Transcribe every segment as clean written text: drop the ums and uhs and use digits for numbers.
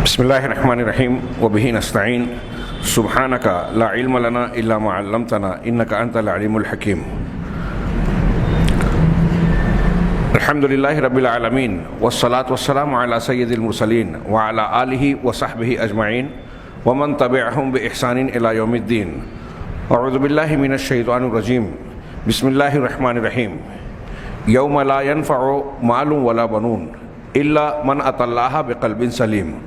بسم اللہ الرحمن الرحیم وبہ نستعین سبحانک لا علم لنا الا ما علمتنا انک انت العلیم الحکیم. الحمد للہ رب العالمین والصلاة والسلام علی سید المرسلین وعلی آلہ وصحبہ اجمعین ومن تبعہم بإحسان الی یوم الدین. اعوذ باللہ من الشیطان الرجیم. بسم اللہ الرحمن الرحیم. یوم لا ينفع مال ولا بنون الا من اتى اللہ بقلب سلیم.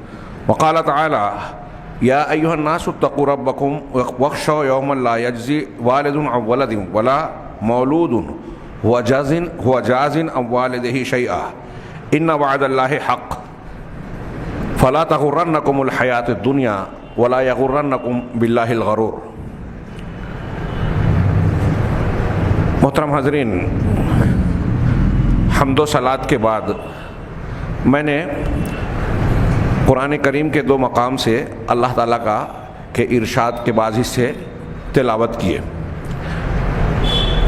وقال تعالی یا ایھا الناس اتقوا ربکم واخشوا یوما لا یجزی والد عن ولد ولا مولود هو جاز عن والدہ شیئا ان وعد اللہ حق فلا تغرنکم الحیاۃ الدنیا ولا یغرنکم باللہ الغرور. محترم حاضرین، حمد و صلات کے بعد میں نے قرآن کریم کے دو مقام سے اللہ تعالیٰ کا کے ارشاد کے بعض حصے تلاوت کیے.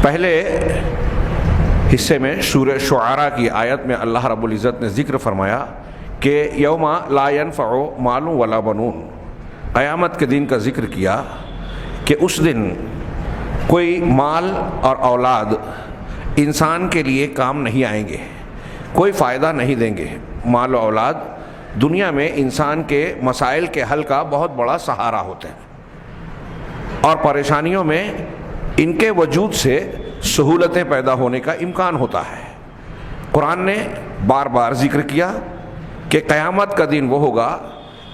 پہلے حصے میں سورہ شعراء کی آیت میں اللہ رب العزت نے ذکر فرمایا کہ یوم لا ينفع مال ولا بنون، قیامت کے دن کا ذکر کیا کہ اس دن کوئی مال اور اولاد انسان کے لیے کام نہیں آئیں گے، کوئی فائدہ نہیں دیں گے. مال و اولاد دنیا میں انسان کے مسائل کے حل کا بہت بڑا سہارا ہوتے ہیں اور پریشانیوں میں ان کے وجود سے سہولتیں پیدا ہونے کا امکان ہوتا ہے. قرآن نے بار بار ذکر کیا کہ قیامت کا دن وہ ہوگا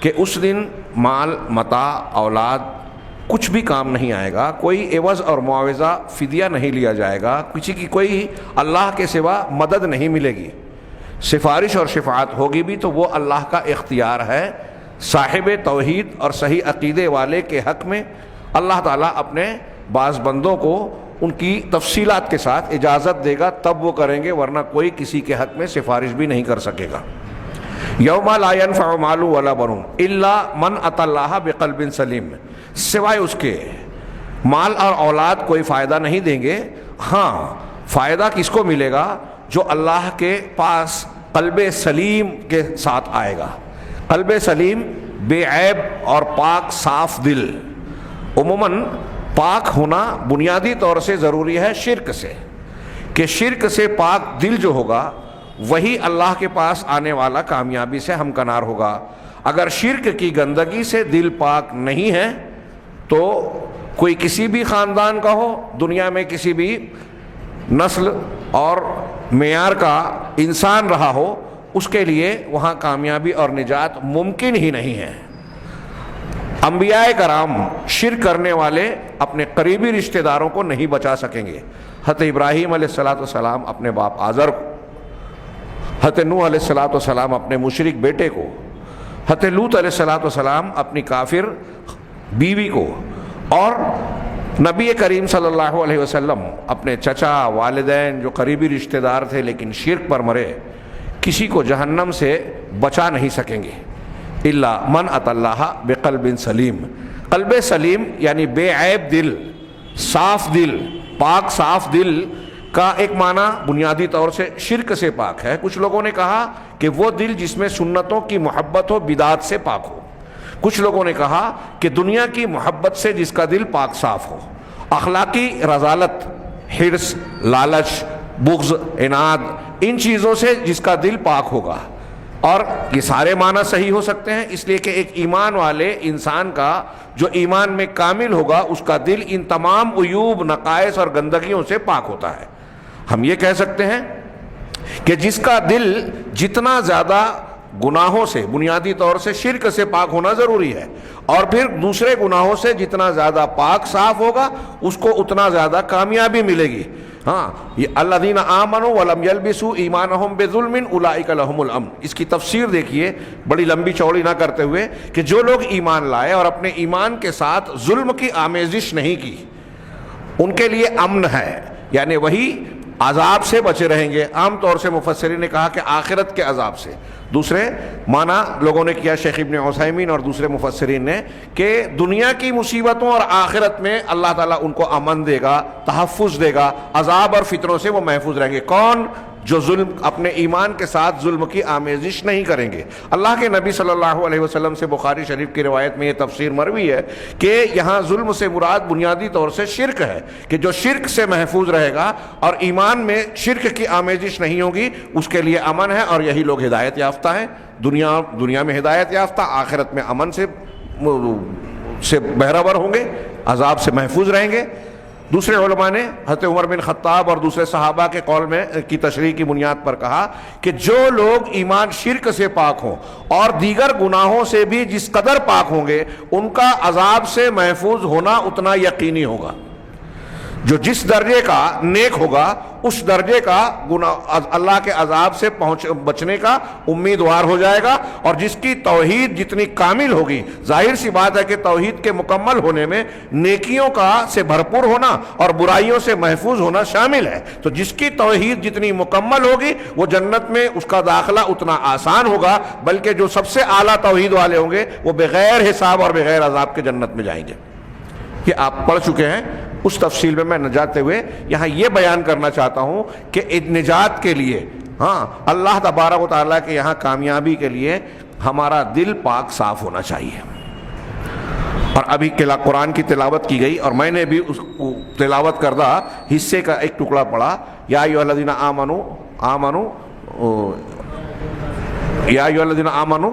کہ اس دن مال متاع اولاد کچھ بھی کام نہیں آئے گا، کوئی عوض اور معاوضہ فدیہ نہیں لیا جائے گا، کسی کی کوئی اللہ کے سوا مدد نہیں ملے گی. سفارش اور شفاعت ہوگی بھی تو وہ اللہ کا اختیار ہے. صاحب توحید اور صحیح عقیدے والے کے حق میں اللہ تعالیٰ اپنے بعض بندوں کو ان کی تفصیلات کے ساتھ اجازت دے گا، تب وہ کریں گے، ورنہ کوئی کسی کے حق میں سفارش بھی نہیں کر سکے گا. یوم لا ينفع مال ولا بنون الا من اتى اللہ بقلب سلیم، سوائے اس کے مال اور اولاد کوئی فائدہ نہیں دیں گے. ہاں، فائدہ کس کو ملے گا؟ جو اللہ کے پاس قلب سلیم کے ساتھ آئے گا. قلب سلیم بے عیب اور پاک صاف دل. عموماً پاک ہونا بنیادی طور سے ضروری ہے شرک سے، کہ شرک سے پاک دل جو ہوگا وہی اللہ کے پاس آنے والا کامیابی سے ہمکنار ہوگا. اگر شرک کی گندگی سے دل پاک نہیں ہے تو کوئی کسی بھی خاندان کا ہو، دنیا میں کسی بھی نسل اور معیار کا انسان رہا ہو، اس کے لیے وہاں کامیابی اور نجات ممکن ہی نہیں ہے. انبیاء کرام شرک کرنے والے اپنے قریبی رشتہ داروں کو نہیں بچا سکیں گے. حضرت ابراہیم علیہ السلام اپنے باپ آزر کو، حضرت نوح علیہ السلام اپنے مشرک بیٹے کو، حضرت لوط علیہ السلام اپنی کافر بیوی کو، اور نبی کریم صلی اللہ علیہ وسلم اپنے چچا والدین جو قریبی رشتہ دار تھے لیکن شرک پر مرے، کسی کو جہنم سے بچا نہیں سکیں گے الا من اتى اللہ بقلب سلیم. قلب سلیم یعنی بے عیب دل، صاف دل، پاک صاف دل کا ایک معنی بنیادی طور سے شرک سے پاک ہے. کچھ لوگوں نے کہا کہ وہ دل جس میں سنتوں کی محبت ہو، بدعات سے پاک ہو. کچھ لوگوں نے کہا کہ دنیا کی محبت سے جس کا دل پاک صاف ہو، اخلاقی رذالت، حرص، لالچ، بغض، عناد، ان چیزوں سے جس کا دل پاک ہوگا. اور یہ سارے معنی صحیح ہو سکتے ہیں، اس لیے کہ ایک ایمان والے انسان کا جو ایمان میں کامل ہوگا اس کا دل ان تمام عیوب، نقائص اور گندگیوں سے پاک ہوتا ہے. ہم یہ کہہ سکتے ہیں کہ جس کا دل جتنا زیادہ گناہوں سے، بنیادی طور سے شرک سے پاک ہونا ضروری ہے، اور پھر دوسرے گناہوں سے جتنا زیادہ پاک صاف ہوگا اس کو اتنا زیادہ کامیابی ملے گی. ہاں، یہ الذین آمنوا ولم یلبسوا ایمانہم بظلم اولئک لہم الامن، اس کی تفسیر دیکھیے بڑی لمبی چوڑی نہ کرتے ہوئے، کہ جو لوگ ایمان لائے اور اپنے ایمان کے ساتھ ظلم کی آمیزش نہیں کی، ان کے لیے امن ہے، یعنی وہی عذاب سے بچے رہیں گے. عام طور سے مفسرین نے کہا کہ آخرت کے عذاب سے. دوسرے معنی لوگوں نے کیا، شیخ ابن عثیمین اور دوسرے مفسرین نے، کہ دنیا کی مصیبتوں اور آخرت میں اللہ تعالیٰ ان کو امن دے گا، تحفظ دے گا، عذاب اور فتنوں سے وہ محفوظ رہیں گے. کون؟ جو ظلم اپنے ایمان کے ساتھ ظلم کی آمیزش نہیں کریں گے۔ اللہ کے نبی صلی اللہ علیہ وسلم سے بخاری شریف کی روایت میں یہ تفسیر مروی ہے کہ یہاں ظلم سے مراد بنیادی طور سے شرک ہے، کہ جو شرک سے محفوظ رہے گا اور ایمان میں شرک کی آمیزش نہیں ہوگی، اس کے لیے امن ہے، اور یہی لوگ ہدایت یافتہ ہیں۔ دنیا میں ہدایت یافتہ، آخرت میں امن سے بہرور ہوں گے، عذاب سے محفوظ رہیں گے۔ دوسرے علماء نے حضرت عمر بن خطاب اور دوسرے صحابہ کے قول میں کی تشریح کی بنیاد پر کہا کہ جو لوگ ایمان شرک سے پاک ہوں اور دیگر گناہوں سے بھی جس قدر پاک ہوں گے، ان کا عذاب سے محفوظ ہونا اتنا یقینی ہوگا۔ جو جس درجے کا نیک ہوگا اس درجے کا اللہ کے عذاب سے بچنے کا امیدوار ہو جائے گا، اور جس کی توحید جتنی کامل ہوگی، ظاہر سی بات ہے کہ توحید کے مکمل ہونے میں نیکیوں کا سے بھرپور ہونا اور برائیوں سے محفوظ ہونا شامل ہے، تو جس کی توحید جتنی مکمل ہوگی وہ جنت میں اس کا داخلہ اتنا آسان ہوگا، بلکہ جو سب سے اعلیٰ توحید والے ہوں گے وہ بغیر حساب اور بغیر عذاب کے جنت میں جائیں گے۔ یہ آپ پڑھ چکے ہیں، اس تفصیل میں نہ جاتے ہوئے یہاں یہ بیان کرنا چاہتا ہوں کہ نجات کے لیے اللہ تبارک و تعالیٰ کے یہاں کامیابی کے لیے ہمارا دل پاک صاف ہونا چاہیے۔ اور ابھی قرآن کی تلاوت کی گئی اور میں نے بھی اس تلاوت کردہ حصے کا ایک ٹکڑا پڑھا، یا ایھا الذین آمنوا یا ایھا الذین آمنوا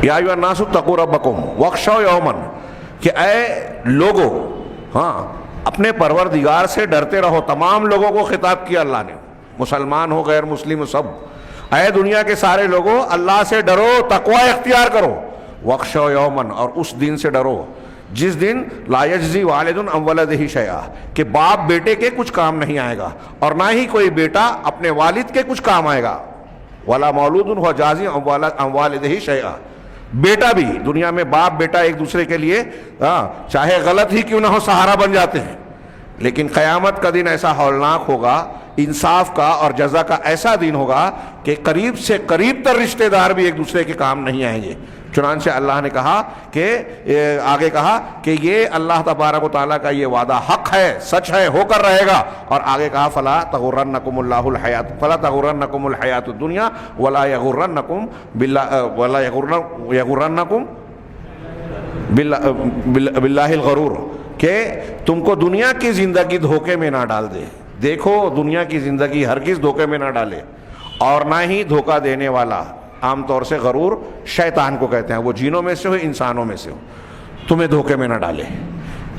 یا ایھا الناس اتقوا ربکم واخشوا یوما، کہ اے لوگو اپنے پروردگار سے ڈرتے رہو۔ تمام لوگوں کو خطاب کیا اللہ نے، مسلمان ہو غیر مسلم ہو سب، اے دنیا کے سارے لوگوں اللہ سے ڈرو، تقوی اختیار کرو۔ واخشوا یوما، اور اس دن سے ڈرو جس دن لا یجزی والد عن ولدہ شیئا، کہ باپ بیٹے کے کچھ کام نہیں آئے گا اور نہ ہی کوئی بیٹا اپنے والد کے کچھ کام آئے گا۔ ولا مولود هو جازی عن والدہ شیئا، بیٹا بھی دنیا میں باپ بیٹا ایک دوسرے کے لیے چاہے غلط ہی کیوں نہ ہو سہارا بن جاتے ہیں، لیکن قیامت کا دن ایسا ہولناک ہوگا، انصاف کا اور جزا کا ایسا دن ہوگا کہ قریب سے قریب تر رشتہ دار بھی ایک دوسرے کے کام نہیں آئیں گے۔ چنانچہ اللہ نے کہا کہ آگے کہا کہ یہ اللہ تبارک و تعالیٰ کا یہ وعدہ حق ہے، سچ ہے، ہو کر رہے گا، اور آگے کہا فلا تغرنکم الحیات الدنیا ولا یغرنکم باللہ الغرور، کہ تم کو دنیا کی زندگی دھوکے میں نہ ڈال دے۔ دیکھو دنیا کی زندگی ہرگز دھوکے میں نہ ڈالے، اور نہ ہی دھوکہ دینے والا، عام طور سے غرور شیطان کو کہتے ہیں، وہ جنوں میں سے ہو انسانوں میں سے ہو، تمہیں دھوکے میں نہ ڈالے۔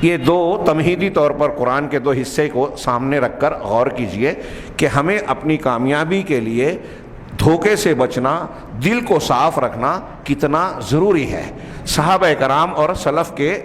یہ دو تمہیدی طور پر قرآن کے دو حصے کو سامنے رکھ کر غور کیجئے کہ ہمیں اپنی کامیابی کے لیے دھوکے سے بچنا، دل کو صاف رکھنا کتنا ضروری ہے۔ صحابہ کرام اور سلف کے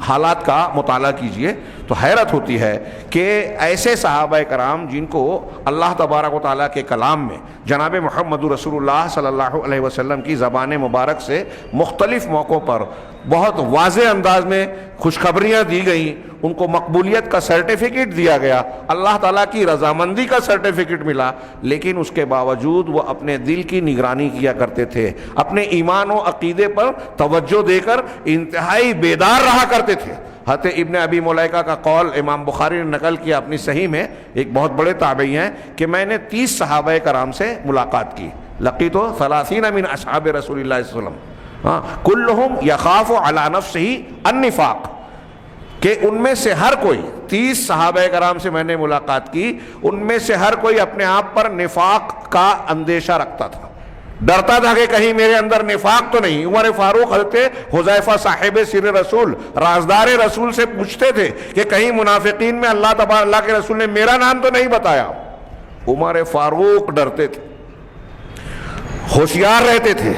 حالات کا مطالعہ کیجئے تو حیرت ہوتی ہے کہ ایسے صحابہ کرام جن کو اللہ تبارک و تعالیٰ کے کلام میں جناب محمد رسول اللہ صلی اللہ علیہ وسلم کی زبان مبارک سے مختلف موقعوں پر بہت واضح انداز میں خوشخبریاں دی گئیں، ان کو مقبولیت کا سرٹیفکیٹ دیا گیا، اللہ تعالیٰ کی رضامندی کا سرٹیفکیٹ ملا، لیکن اس کے باوجود وہ اپنے دل کی نگرانی کیا کرتے تھے، اپنے ایمان و عقیدے پر توجہ دے کر انتہائی بیدار رہا کرتے تھے۔ حضرت ابن ابی ملیکہ کا قول امام بخاری نے نقل کیا اپنی صحیح میں، ایک بہت بڑے تابعی ہیں، کہ میں نے 30 صحابہ کرام سے ملاقات کی، لقیت 30 من اصحاب رسول اللہ صلی اللہ علیہ وسلم کلہم یخاف علی نفسہ النفاق، کہ ان میں سے ہر کوئی 30 صحابہ کرام سے میں نے ملاقات کی، ان میں سے ہر کوئی اپنے آپ پر نفاق کا اندیشہ رکھتا تھا، ڈرتا تھا کہ کہیں میرے اندر نفاق تو نہیں۔ عمر فاروق حضرت حذیفہ صاحب سر رسول، رازدار رسول سے پوچھتے تھے کہ کہیں منافقین میں اللہ کے رسول نے میرا نام تو نہیں بتایا۔ عمر فاروق ڈرتے تھے، ہوشیار رہتے تھے۔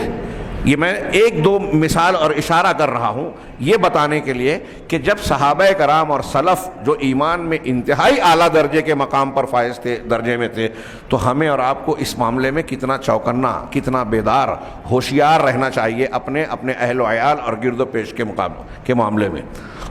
یہ میں ایک دو مثال اور اشارہ کر رہا ہوں یہ بتانے کے لیے کہ جب صحابہ کرام اور سلف جو ایمان میں انتہائی اعلیٰ درجے کے مقام پر فائز تھے، درجے میں تھے، تو ہمیں اور آپ کو اس معاملے میں کتنا چوکنا، کتنا بیدار، ہوشیار رہنا چاہیے اپنے اہل و عیال اور گرد و پیش کے معاملے میں،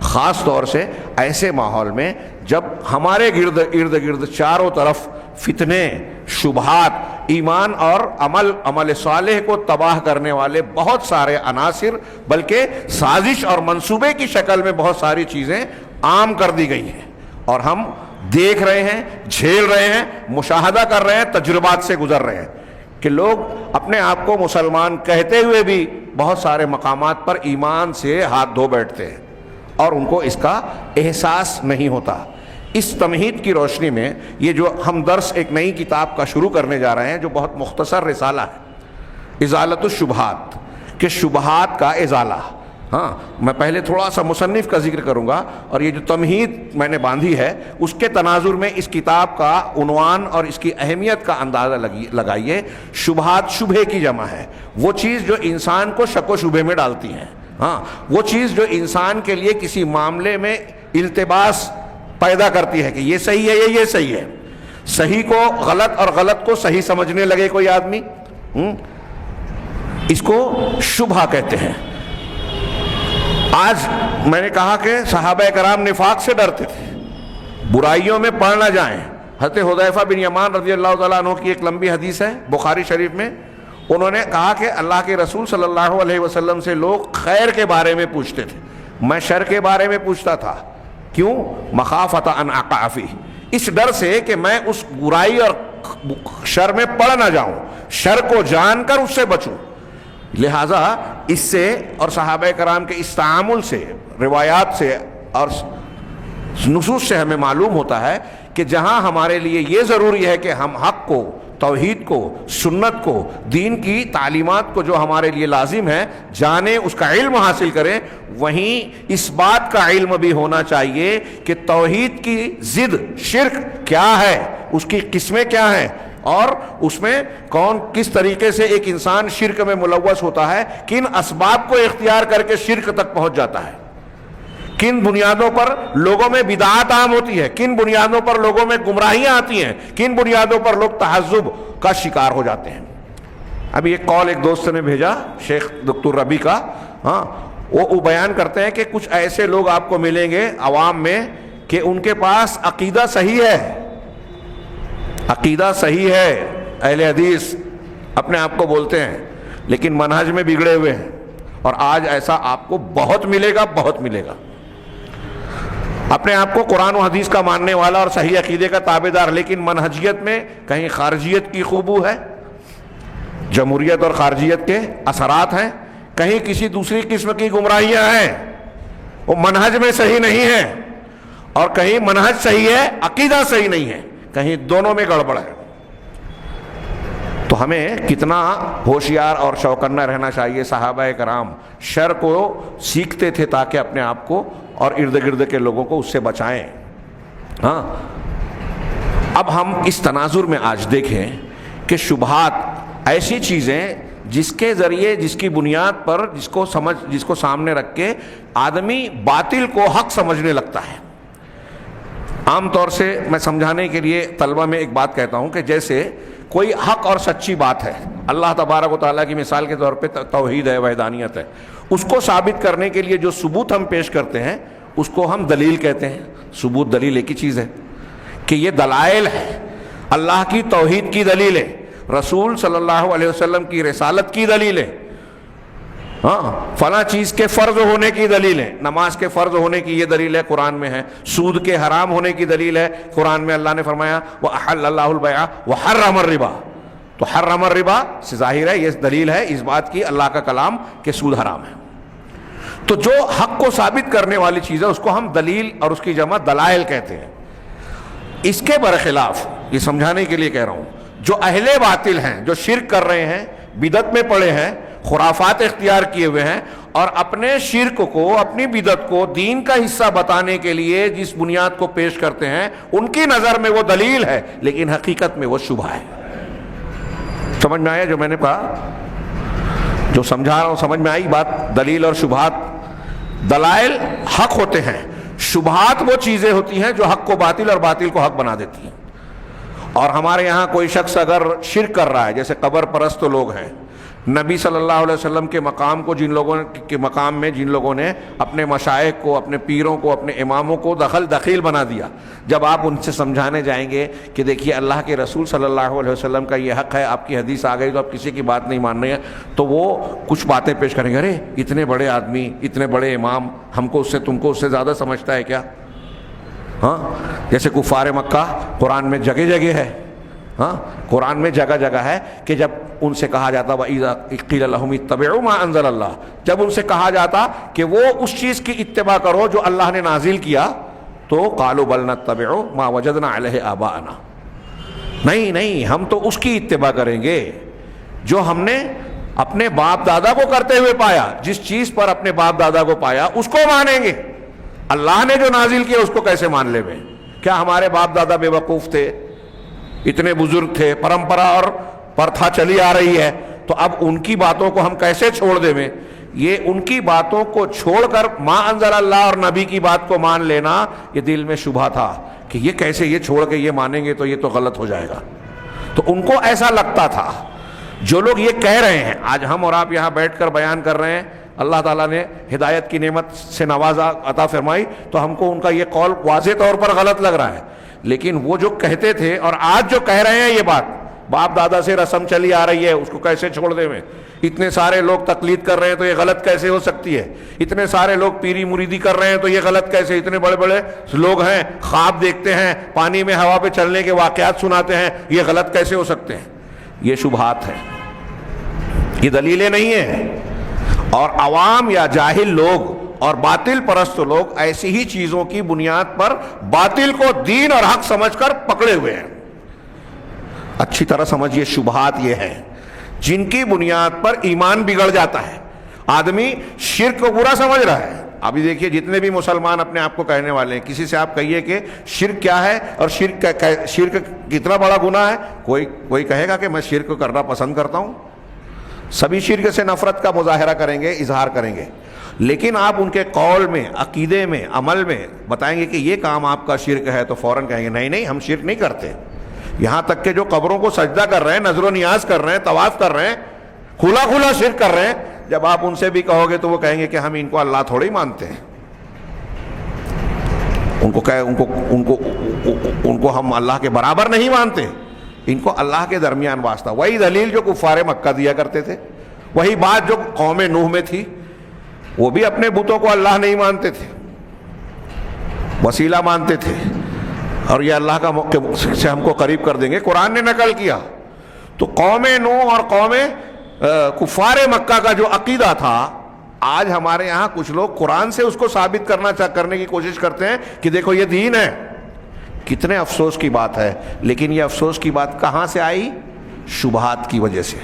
خاص طور سے ایسے ماحول میں جب ہمارے ارد گرد چاروں طرف فتنے، شبہات، ایمان اور عمل صالح کو تباہ کرنے والے بہت سارے عناصر، بلکہ سازش اور منصوبے کی شکل میں بہت ساری چیزیں عام کر دی گئی ہیں، اور ہم دیکھ رہے ہیں، جھیل رہے ہیں، مشاہدہ کر رہے ہیں، تجربات سے گزر رہے ہیں کہ لوگ اپنے آپ کو مسلمان کہتے ہوئے بھی بہت سارے مقامات پر ایمان سے ہاتھ دھو بیٹھتے ہیں اور ان کو اس کا احساس نہیں ہوتا۔ اس تمہید کی روشنی میں یہ جو ہم درس ایک نئی کتاب کا شروع کرنے جا رہے ہیں جو بہت مختصر رسالہ ہے، ازالۃ الشبہات، کہ شبہات کا ازالہ۔ ہاں، میں پہلے تھوڑا سا مصنف کا ذکر کروں گا، اور یہ جو تمہید میں نے باندھی ہے اس کے تناظر میں اس کتاب کا عنوان اور اس کی اہمیت کا اندازہ لگائیے۔ شبہات شبہ کی جمع ہے، وہ چیز جو انسان کو شک و شبہ میں ڈالتی ہیں، ہاں، وہ چیز جو انسان کے لیے کسی معاملے میں التباس پیدا کرتی ہے کہ یہ صحیح ہے یہ صحیح ہے، صحیح کو غلط اور غلط کو صحیح سمجھنے لگے کوئی آدمی، اس کو شبہ کہتے ہیں۔ آج میں نے کہا کہ صحابہ کرام نفاق سے ڈرتے تھے، برائیوں میں پڑ نہ جائیں۔ حضرت حذیفہ بن یمان رضی اللہ تعالیٰ عنہ کی ایک لمبی حدیث ہے بخاری شریف میں، انہوں نے کہا کہ اللہ کے رسول صلی اللہ علیہ وسلم سے لوگ خیر کے بارے میں پوچھتے تھے، میں شر کے بارے میں پوچھتا تھا، کیوں؟ مخافۃ ان اقع فیہ، اس ڈر سے کہ میں اس برائی اور شر میں پڑ نہ جاؤں، شر کو جان کر اس سے بچوں۔ لہٰذا اس سے اور صحابہ کرام کے اس تعامل سے، روایات سے اور نصوص سے ہمیں معلوم ہوتا ہے کہ جہاں ہمارے لیے یہ ضروری ہے کہ ہم حق کو، توحید کو، سنت کو، دین کی تعلیمات کو جو ہمارے لیے لازم ہے جانیں، اس کا علم حاصل کریں، وہیں اس بات کا علم بھی ہونا چاہیے کہ توحید کی ضد شرک کیا ہے، اس کی قسمیں کیا ہیں، اور اس میں کون کس طریقے سے ایک انسان شرک میں ملوث ہوتا ہے، کن اسباب کو اختیار کر کے شرک تک پہنچ جاتا ہے، کن بنیادوں پر لوگوں میں بدعات عام ہوتی ہے، کن بنیادوں پر لوگوں میں گمراہیاں آتی ہیں، کن بنیادوں پر لوگ تحزب کا شکار ہو جاتے ہیں۔ ابھی ایک کال ایک دوست نے بھیجا شیخ دکتور ربی کا، ہاں، وہ بیان کرتے ہیں کہ کچھ ایسے لوگ آپ کو ملیں گے عوام میں کہ ان کے پاس عقیدہ صحیح ہے، عقیدہ صحیح ہے، اہل حدیث اپنے آپ کو بولتے ہیں، لیکن منہج میں بگڑے ہوئے ہیں، اور آج ایسا آپ کو بہت ملے گا، بہت ملے گا۔ اپنے آپ کو قرآن و حدیث کا ماننے والا اور صحیح عقیدے کا تابعدار، لیکن منہجیت میں کہیں خارجیت کی خوبو ہے، جمہوریت اور خارجیت کے اثرات ہیں، کہیں کسی دوسری قسم کی گمراہیاں ہیں، وہ منہج میں صحیح نہیں ہے، اور کہیں منہج صحیح ہے عقیدہ صحیح نہیں ہے، کہیں دونوں میں گڑبڑ ہے۔ تو ہمیں کتنا ہوشیار اور چوکنا رہنا چاہیے۔ صحابہ کرام شر کو سیکھتے تھے تاکہ اپنے آپ کو اور ارد گرد کے لوگوں کو اس سے بچائیں۔ ہاں، اب ہم اس تناظر میں آج دیکھیں کہ شبہات ایسی چیزیں جس کے ذریعے، جس کی بنیاد پر، جس کو سامنے رکھ کے آدمی باطل کو حق سمجھنے لگتا ہے۔ عام طور سے میں سمجھانے کے لیے طلبہ میں ایک بات کہتا ہوں کہ جیسے کوئی حق اور سچی بات ہے، اللہ تبارک و تعالیٰ کی مثال کے طور پہ توحید ہے، وحدانیت ہے، اس کو ثابت کرنے کے لیے جو ثبوت ہم پیش کرتے ہیں اس کو ہم دلیل کہتے ہیں۔ ثبوت، دلیل ایک ہی چیز ہے کہ یہ دلائل ہے، اللہ کی توحید کی دلیل ہے، رسول صلی اللہ علیہ وسلم کی رسالت کی دلیل ہے، ہاں، فلاں چیز کے فرض ہونے کی دلیل ہے، نماز کے فرض ہونے کی یہ دلیل ہے، قرآن میں ہے، سود کے حرام ہونے کی دلیل ہے، قرآن میں اللہ نے فرمایا وَأَحَلَّ اللَّهُ الْبَيْعَ وَحَرَّمَ الرِّبَا، تو حرم الربا سے ظاہر ہے یہ دلیل ہے اس بات کی، اللہ کا کلام، کہ سود حرام ہے۔ تو جو حق کو ثابت کرنے والی چیز ہے اس کو ہم دلیل اور اس کی جمع دلائل کہتے ہیں۔ اس کے برخلاف یہ سمجھانے کے لیے کہہ رہا ہوں، جو اہل باطل ہیں، جو شرک کر رہے ہیں، بدعت میں پڑے ہیں، خرافات اختیار کیے ہوئے ہیں، اور اپنے شرک کو، اپنی بدعت کو دین کا حصہ بتانے کے لیے جس بنیاد کو پیش کرتے ہیں، ان کی نظر میں وہ دلیل ہے لیکن حقیقت میں وہ شبہ ہے۔ سمجھ میں آیا جو میں نے کہا؟ جو سمجھا رہا ہوں سمجھ میں آئی بات؟ دلیل اور شبہات، دلائل حق ہوتے ہیں، شبہات وہ چیزیں ہوتی ہیں جو حق کو باطل اور باطل کو حق بنا دیتی ہیں۔ اور ہمارے یہاں کوئی شخص اگر شرک کر رہا ہے، جیسے قبر پرست لوگ ہیں، نبی صلی اللہ علیہ وسلم کے مقام کو جن لوگوں نے اپنے مشائخ کو، اپنے پیروں کو، اپنے اماموں کو دخیل بنا دیا، جب آپ ان سے سمجھانے جائیں گے کہ دیکھیے اللہ کے رسول صلی اللہ علیہ وسلم کا یہ حق ہے، آپ کی حدیث آ گئی تو آپ کسی کی بات نہیں مان رہے ہیں، تو وہ کچھ باتیں پیش کریں گے، ارے اتنے بڑے آدمی، اتنے بڑے امام، ہم کو اس سے، تم کو اس سے زیادہ سمجھتا ہے کیا؟ ہاں جیسے کفار مکہ قرآن میں جگہ جگہ ہے، ہاں قرآن میں جگہ جگہ ہے کہ جب ان سے کہا جاتا وَإِذَا قِيلَ لَهُمُ اتَّبِعُوا مَا أَنزَلَ اللَّهُ، جب ان سے کہا جاتا کہ وہ اس چیز کی اتباع کرو جو اللہ نے نازل کیا، تو قالوا بل نتبع ما وجدنا علیہ آباءنا، نہیں ہم تو اس کی اتباع کریں گے جو ہم نے اپنے باپ دادا کو کرتے ہوئے پایا، جس چیز پر اپنے باپ دادا کو پایا اس کو مانیں گے، اللہ نے جو نازل کیا اس کو کیسے مان لے میں؟ کیا ہمارے باپ دادا بے وقوف تھے؟ اتنے بزرگ تھے، پرمپرا اور پرتھا چلی آ رہی ہے، تو اب ان کی باتوں کو ہم کیسے چھوڑ دیں میں؟ یہ ان کی باتوں کو چھوڑ کر ما انزل اللہ اور نبی کی بات کو مان لینا، یہ دل میں شبہ تھا کہ یہ کیسے، یہ چھوڑ کے یہ مانیں گے تو یہ تو غلط ہو جائے گا۔ تو ان کو ایسا لگتا تھا۔ جو لوگ یہ کہہ رہے ہیں، آج ہم اور آپ یہاں بیٹھ کر بیان کر رہے ہیں، اللہ تعالیٰ نے ہدایت کی نعمت سے نوازا، عطا فرمائی، تو ہم کو ان کا یہ قول واضح طور پر غلط لگ رہا ہے، لیکن وہ جو کہتے تھے اور آج جو کہہ رہے ہیں یہ بات، باپ دادا سے رسم چلی آ رہی ہے اس کو کیسے چھوڑ دیں میں؟ اتنے سارے لوگ تقلید کر رہے ہیں تو یہ غلط کیسے ہو سکتی ہے؟ اتنے سارے لوگ پیری مریدی کر رہے ہیں تو یہ غلط کیسے؟ اتنے بڑے بڑے لوگ ہیں، خواب دیکھتے ہیں، پانی میں ہوا پہ چلنے کے واقعات سناتے ہیں، یہ غلط کیسے ہو سکتے ہیں؟ یہ شبہات ہیں، یہ دلیلیں نہیں ہیں۔ اور عوام یا جاہل لوگ اور باطل پرست لوگ ایسی ہی چیزوں کی بنیاد پر باطل کو دین اور حق سمجھ کر پکڑے ہوئے ہیں۔ اچھی طرح سمجھیے، شبہات یہ ہیں جن کی بنیاد پر ایمان بگڑ جاتا ہے، آدمی شرک کو برا سمجھ رہا ہے۔ ابھی دیکھیے جتنے بھی مسلمان اپنے آپ کو کہنے والے ہیں، کسی سے آپ کہیے کہ شرک کیا ہے اور شرک کتنا بڑا گناہ ہے، کوئی کہے گا کہ میں شرک کرنا پسند کرتا ہوں، سبھی شرک سے نفرت کا مظاہرہ کریں گے، اظہار کریں گے، لیکن آپ ان کے قول میں، عقیدے میں، عمل میں بتائیں گے کہ یہ کام آپ کا شرک ہے تو فوراً کہیں گے نہیں ہم شرک نہیں کرتے۔ یہاں تک کہ جو قبروں کو سجدہ کر رہے ہیں، نظر و نیاز کر رہے ہیں، طواف کر رہے ہیں، کھلا شرک کر رہے ہیں، جب آپ ان سے بھی کہو گے تو وہ کہیں گے کہ ہم ان کو اللہ تھوڑی مانتے ہیں، ان کو ہم اللہ کے برابر نہیں مانتے، ان کو اللہ کے درمیان واسطہ۔ وہی دلیل جو کفار مکہ دیا کرتے تھے، وہی بات جو قوم نوح میں تھی، وہ بھی اپنے بتوں کو اللہ نہیں مانتے تھے، وسیلہ مانتے تھے، اور یہ اللہ کا سے ہم کو قریب کر دیں گے، قرآن نے نقل کیا۔ تو قوم نوح اور قوم کفار مکہ کا جو عقیدہ تھا، آج ہمارے یہاں کچھ لوگ قرآن سے اس کو ثابت کرنے کی کوشش کرتے ہیں کہ دیکھو یہ دین ہے۔ کتنے افسوس کی بات ہے، لیکن یہ افسوس کی بات کہاں سے آئی؟ شبہات کی وجہ سے۔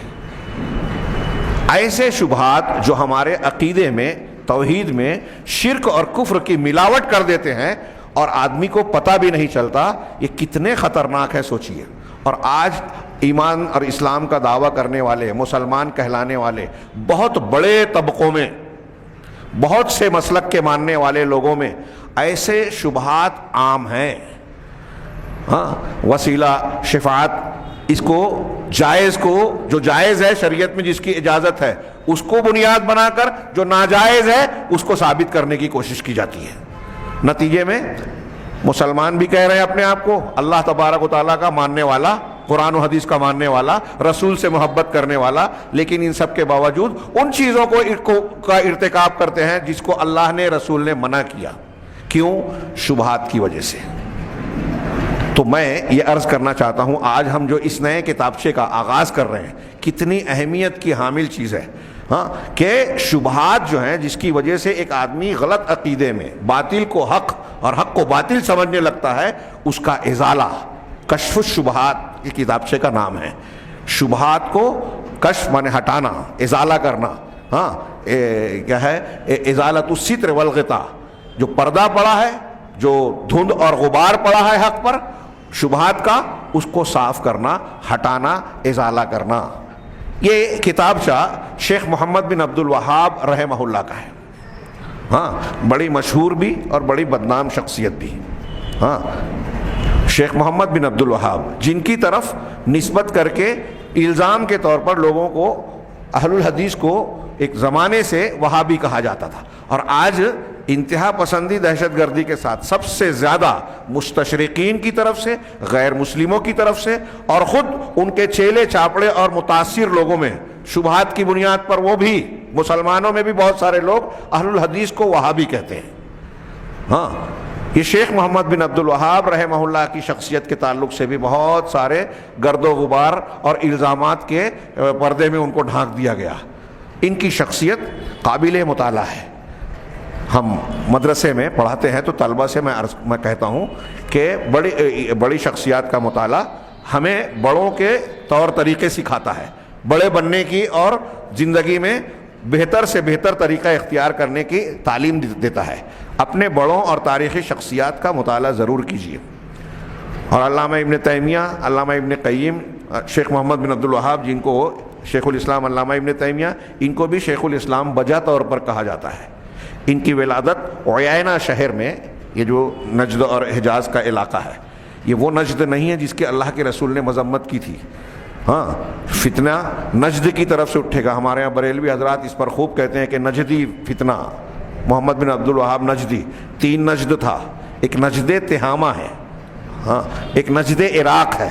ایسے شبہات جو ہمارے عقیدے میں، توحید میں شرک اور کفر کی ملاوٹ کر دیتے ہیں اور آدمی کو پتہ بھی نہیں چلتا، یہ کتنے خطرناک ہے سوچئے۔ اور آج ایمان اور اسلام کا دعویٰ کرنے والے، مسلمان کہلانے والے بہت بڑے طبقوں میں، بہت سے مسلک کے ماننے والے لوگوں میں ایسے شبہات عام ہیں۔ ہاں، وسیلہ، شفاعت، اس کو جائز کو، جو جائز ہے شریعت میں جس کی اجازت ہے، اس کو بنیاد بنا کر جو ناجائز ہے اس کو ثابت کرنے کی کوشش کی جاتی ہے۔ نتیجے میں مسلمان بھی کہہ رہے ہیں اپنے آپ کو اللہ تبارک و تعالیٰ کا ماننے والا، قرآن و حدیث کا ماننے والا، رسول سے محبت کرنے والا، لیکن ان سب کے باوجود ان چیزوں کا ارتکاب کرتے ہیں جس کو اللہ نے، رسول نے منع کیا۔ کیوں؟ شبہات کی وجہ سے۔ تو میں یہ عرض کرنا چاہتا ہوں، آج ہم جو اس نئے کتابچے کا آغاز کر رہے ہیں، کتنی اہمیت کی حامل چیز ہے، ہاں، کہ شبہات جو ہیں جس کی وجہ سے ایک آدمی غلط عقیدے میں باطل کو حق اور حق کو باطل سمجھنے لگتا ہے، اس کا ازالہ، کشف الشبہات یہ کتابچے کا نام ہے۔ شبہات کو کشف مانے ہٹانا، ازالہ کرنا، ہاں، کیا ہے؟ ازالۃ الستر والغطاء، جو پردہ پڑا ہے، جو دھند اور غبار پڑا ہے حق پر، شبہات کا، اس کو صاف کرنا، ہٹانا، ازالہ کرنا۔ یہ کتابچہ شیخ محمد بن عبد الوہاب رحمہ اللہ کا ہے، ہاں، بڑی مشہور بھی اور بڑی بدنام شخصیت بھی، ہاں، شیخ محمد بن عبد الوہاب، جن کی طرف نسبت کر کے الزام کے طور پر لوگوں کو، اہل الحدیث کو ایک زمانے سے وہابی کہا جاتا تھا، اور آج انتہا پسندی دہشت گردی کے ساتھ سب سے زیادہ مستشرقین کی طرف سے، غیر مسلموں کی طرف سے، اور خود ان کے چیلے چاپڑے اور متاثر لوگوں میں شبہات کی بنیاد پر، وہ بھی مسلمانوں میں بھی بہت سارے لوگ اہل الحدیث کو وہابی کہتے ہیں۔ ہاں، یہ شیخ محمد بن عبد الوہاب رحمہ اللہ کی شخصیت کے تعلق سے بھی بہت سارے گرد و غبار اور الزامات کے پردے میں ان کو ڈھانک دیا گیا. ان کی شخصیت قابل مطالعہ ہے. ہم مدرسے میں پڑھاتے ہیں تو طلبہ سے میں کہتا ہوں کہ بڑی شخصیات کا مطالعہ ہمیں بڑوں کے طور طریقے سکھاتا ہے، بڑے بننے کی اور زندگی میں بہتر سے بہتر طریقہ اختیار کرنے کی تعلیم دیتا ہے. اپنے بڑوں اور تاریخی شخصیات کا مطالعہ ضرور کیجیے. اور علامہ ابن تیمیہ، علامہ ابن قیم، شیخ محمد بن عبد الوہاب جن کو شیخ الاسلام علامہ ابن تیمیہ، ان کو بھی شیخ الاسلام بجا طور پر کہا جاتا ہے. ان کی ولادت عیینہ شہر میں، یہ جو نجد اور حجاز کا علاقہ ہے، یہ وہ نجد نہیں ہے جس کی اللہ کے رسول نے مذمت کی تھی. ہاں، فتنہ نجد کی طرف سے اٹھے گا. ہمارے یہاں بریلوی حضرات اس پر خوب کہتے ہیں کہ نجدی فتنہ. محمد بن عبد الوہاب نجدی، 3 نجد تھا. ایک نجد تہامہ ہے، ہاں، ایک نجد عراق ہے.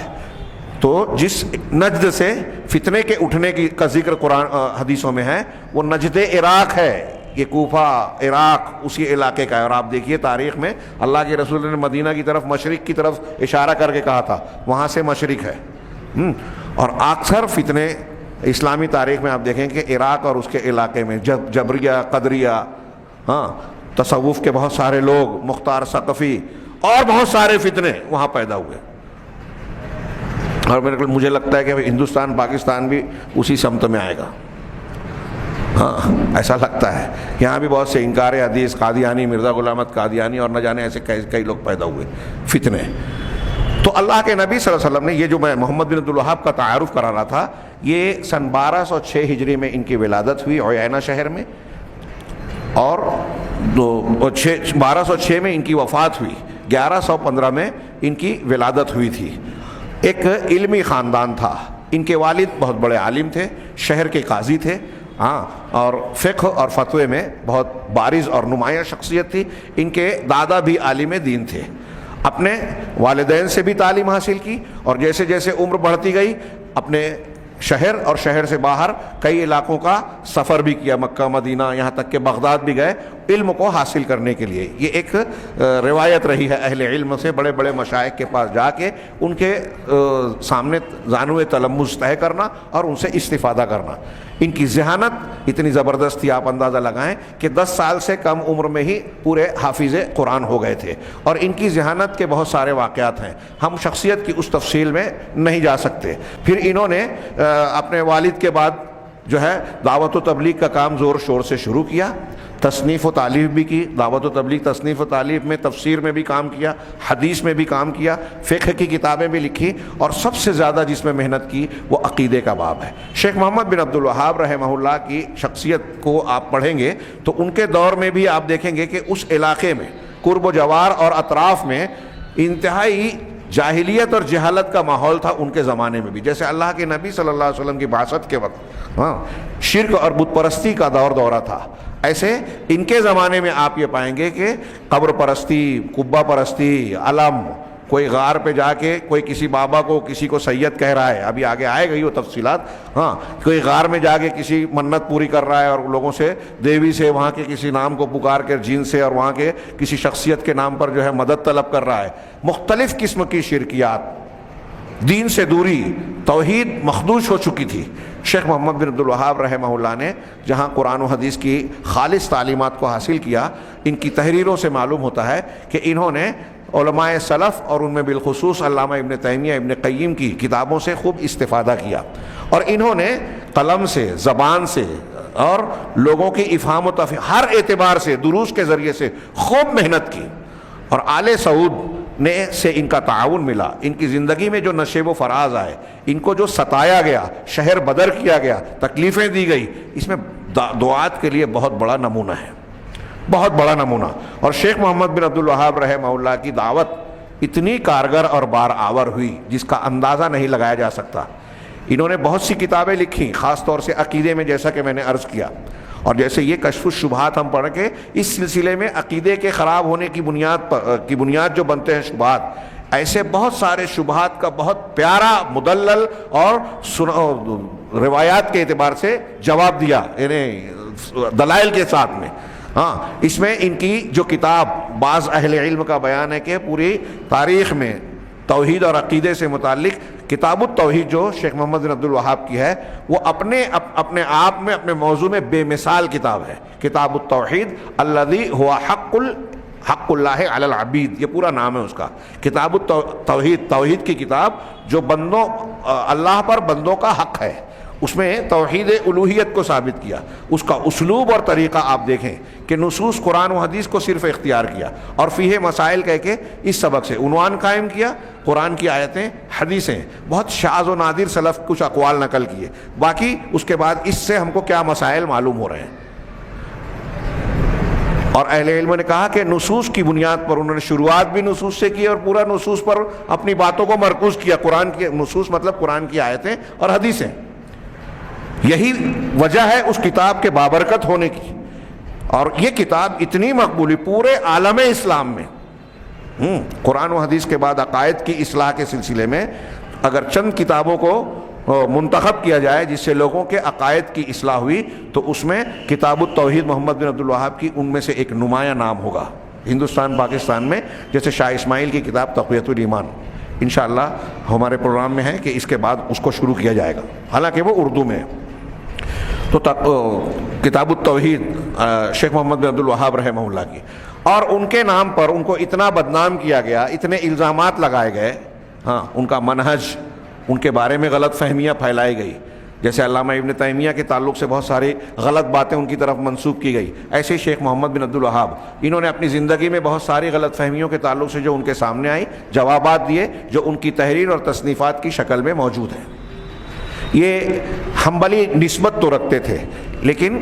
تو جس نجد سے فتنے کے اٹھنے کا ذکر قرآن حدیثوں میں ہے وہ نجد عراق ہے. یہ کوفہ، عراق اسی علاقے کا ہے. اور آپ دیکھیے تاریخ میں اللہ کے رسول نے مدینہ کی طرف، مشرق کی طرف اشارہ کر کے کہا تھا وہاں سے مشرق ہے. اور اکثر فتنے اسلامی تاریخ میں آپ دیکھیں کہ عراق اور اس کے علاقے میں جبریہ، قدریہ، ہاں، تصوف کے بہت سارے لوگ، مختار ثقفی اور بہت سارے فتنے وہاں پیدا ہوئے. اور مجھے لگتا ہے کہ ہندوستان، پاکستان بھی اسی سمت میں آئے گا. ہاں، ایسا لگتا ہے. یہاں بھی بہت سے انکار حدیث، قادیانی، مرزا غلام احمد قادیانی اور نہ جانے ایسے کئی لوگ پیدا ہوئے فتنے. تو اللہ کے نبی صلی اللہ علیہ وسلم نے، یہ جو میں محمد بن عبد الوہاب کا تعارف کرا رہا تھا، یہ سن 1206 ہجری میں ان کی ولادت ہوئی عیینہ شہر میں، اور 1206 میں ان کی وفات ہوئی. 1115 میں ان کی ولادت ہوئی تھی. ایک علمی خاندان تھا. ان کے والد بہت بڑے عالم تھے، شہر کے قاضی تھے، ہاں، اور فقہ اور فتوے میں بہت بارز اور نمایاں شخصیت تھی. ان کے دادا بھی عالم دین تھے. اپنے والدین سے بھی تعلیم حاصل کی، اور جیسے جیسے عمر بڑھتی گئی اپنے شہر اور شہر سے باہر کئی علاقوں کا سفر بھی کیا، مکہ، مدینہ، یہاں تک کہ بغداد بھی گئے علم کو حاصل کرنے کے لیے. یہ ایک روایت رہی ہے اہل علم سے، بڑے بڑے مشائخ کے پاس جا کے ان کے سامنے زانو تلمذ طے کرنا اور ان سے استفادہ کرنا. ان کی ذہانت اتنی زبردست تھی، آپ اندازہ لگائیں کہ 10 سال سے کم عمر میں ہی پورے حافظ قرآن ہو گئے تھے. اور ان کی ذہانت کے بہت سارے واقعات ہیں، ہم شخصیت کی اس تفصیل میں نہیں جا سکتے. پھر انہوں نے اپنے والد کے بعد جو ہے دعوت و تبلیغ کا کام زور شور سے شروع کیا. تصنیف و تالیف بھی کی. دعوت و تبلیغ، تصنیف و تالیف میں تفسیر میں بھی کام کیا، حدیث میں بھی کام کیا، فقہ کی کتابیں بھی لکھی، اور سب سے زیادہ جس میں محنت کی وہ عقیدے کا باب ہے. شیخ محمد بن عبد الوہاب رحمہ اللہ کی شخصیت کو آپ پڑھیں گے تو ان کے دور میں بھی آپ دیکھیں گے کہ اس علاقے میں قرب و جوار اور اطراف میں انتہائی جاہلیت اور جہالت کا ماحول تھا ان کے زمانے میں بھی. جیسے اللہ کے نبی صلی اللہ علیہ وسلم کی بعثت کے وقت شرک اور بت پرستی کا دورہ تھا، ایسے ان کے زمانے میں آپ یہ پائیں گے کہ قبر پرستی، قبہ پرستی، علم، کوئی غار پہ جا کے کوئی کسی بابا کو، کسی کو سید کہہ رہا ہے، ابھی آگے آئے گئی وہ تفصیلات. ہاں، کوئی غار میں جا کے کسی منت پوری کر رہا ہے اور لوگوں سے دیوی سے، وہاں کے کسی نام کو پکار کر، جن سے اور وہاں کے کسی شخصیت کے نام پر جو ہے مدد طلب کر رہا ہے. مختلف قسم کی شرکیات، دین سے دوری، توحید مخدوش ہو چکی تھی. شیخ محمد بن عبد الوہاب رحمہ اللہ نے جہاں قرآن و حدیث کی خالص تعلیمات کو حاصل کیا، ان کی تحریروں سے معلوم ہوتا ہے کہ انہوں نے علماء سلف اور ان میں بالخصوص علامہ ابن تیمیہ، ابن قیم کی کتابوں سے خوب استفادہ کیا. اور انہوں نے قلم سے، زبان سے اور لوگوں کی افہام و تفہیم ہر اعتبار سے، دروس کے ذریعے سے خوب محنت کی. اور آل سعود نے سے ان کا تعاون ملا. ان کی زندگی میں جو نشیب و فراز آئے، ان کو جو ستایا گیا، شہر بدر کیا گیا، تکلیفیں دی گئی، اس میں دعات کے لیے بہت بڑا نمونہ ہے، بہت بڑا نمونہ. اور شیخ محمد بن عبد الوہاب رحمہ اللہ کی دعوت اتنی کارگر اور بار آور ہوئی جس کا اندازہ نہیں لگایا جا سکتا. انہوں نے بہت سی کتابیں لکھی، خاص طور سے عقیدے میں، جیسا کہ میں نے عرض کیا. اور جیسے یہ کشف الشبہات ہم پڑھ کے اس سلسلے میں عقیدے کے خراب ہونے کی بنیاد جو بنتے ہیں شبہات، ایسے بہت سارے شبہات کا بہت پیارا، مدلل اور روایات کے اعتبار سے جواب دیا، یعنی دلائل کے ساتھ میں. ہاں اس میں ان کی جو کتاب بعض اہل علم کا بیان ہے کہ پوری تاریخ میں توحید اور عقیدے سے متعلق کتاب التوحید جو شیخ محمد بن عبد الوہاب کی ہے وہ اپنے آپ میں اپنے موضوع میں بے مثال کتاب ہے. کتاب التوحید الذی هو حق اللہ علی العبید، یہ پورا نام ہے اس کا. کتاب التوحید، توحید کی کتاب جو بندوں اللہ پر بندوں کا حق ہے، اس میں توحید الوہیت کو ثابت کیا. اس کا اسلوب اور طریقہ آپ دیکھیں کہ نصوص قرآن و حدیث کو صرف اختیار کیا اور فیہ مسائل کہہ کے اس سبق سے عنوان قائم کیا. قرآن کی آیتیں، حدیثیں، بہت شاذ و نادر سلف کچھ اقوال نقل کیے، باقی اس کے بعد اس سے ہم کو کیا مسائل معلوم ہو رہے ہیں. اور اہل علم نے کہا کہ نصوص کی بنیاد پر انہوں نے شروعات بھی نصوص سے کی اور پورا نصوص پر اپنی باتوں کو مرکوز کیا. قرآن کی نصوص مطلب قرآن کی آیتیں اور حدیثیں. یہی وجہ ہے اس کتاب کے بابرکت ہونے کی. اور یہ کتاب اتنی مقبولی پورے عالم اسلام میں، قرآن و حدیث کے بعد عقائد کی اصلاح کے سلسلے میں اگر چند کتابوں کو منتخب کیا جائے جس سے لوگوں کے عقائد کی اصلاح ہوئی تو اس میں کتاب التوحید محمد بن عبد الوہاب کی ان میں سے ایک نمایاں نام ہوگا ہندوستان پاکستان میں. جیسے شاہ اسماعیل کی کتاب تقویۃ الایمان انشاءاللہ ہمارے پروگرام میں ہے کہ اس کے بعد اس کو شروع کیا جائے گا، حالانکہ وہ اردو میں ہے. تو کتاب التوحید شیخ محمد بن عبد الوہاب رحمہ اللہ کی، اور ان کے نام پر ان کو اتنا بدنام کیا گیا، اتنے الزامات لگائے گئے. ہاں ان کا منہج، ان کے بارے میں غلط فہمیاں پھیلائی گئی. جیسے علامہ ابن تیمیہ کے تعلق سے بہت ساری غلط باتیں ان کی طرف منسوب کی گئی، ایسے ہی شیخ محمد بن عبد الوہاب انہوں نے اپنی زندگی میں بہت ساری غلط فہمیوں کے تعلق سے جو ان کے سامنے آئی جوابات دیے جو ان کی تحریر اور تصنیفات کی شکل میں موجود ہیں. یہ حنبلی نسبت تو رکھتے تھے، لیکن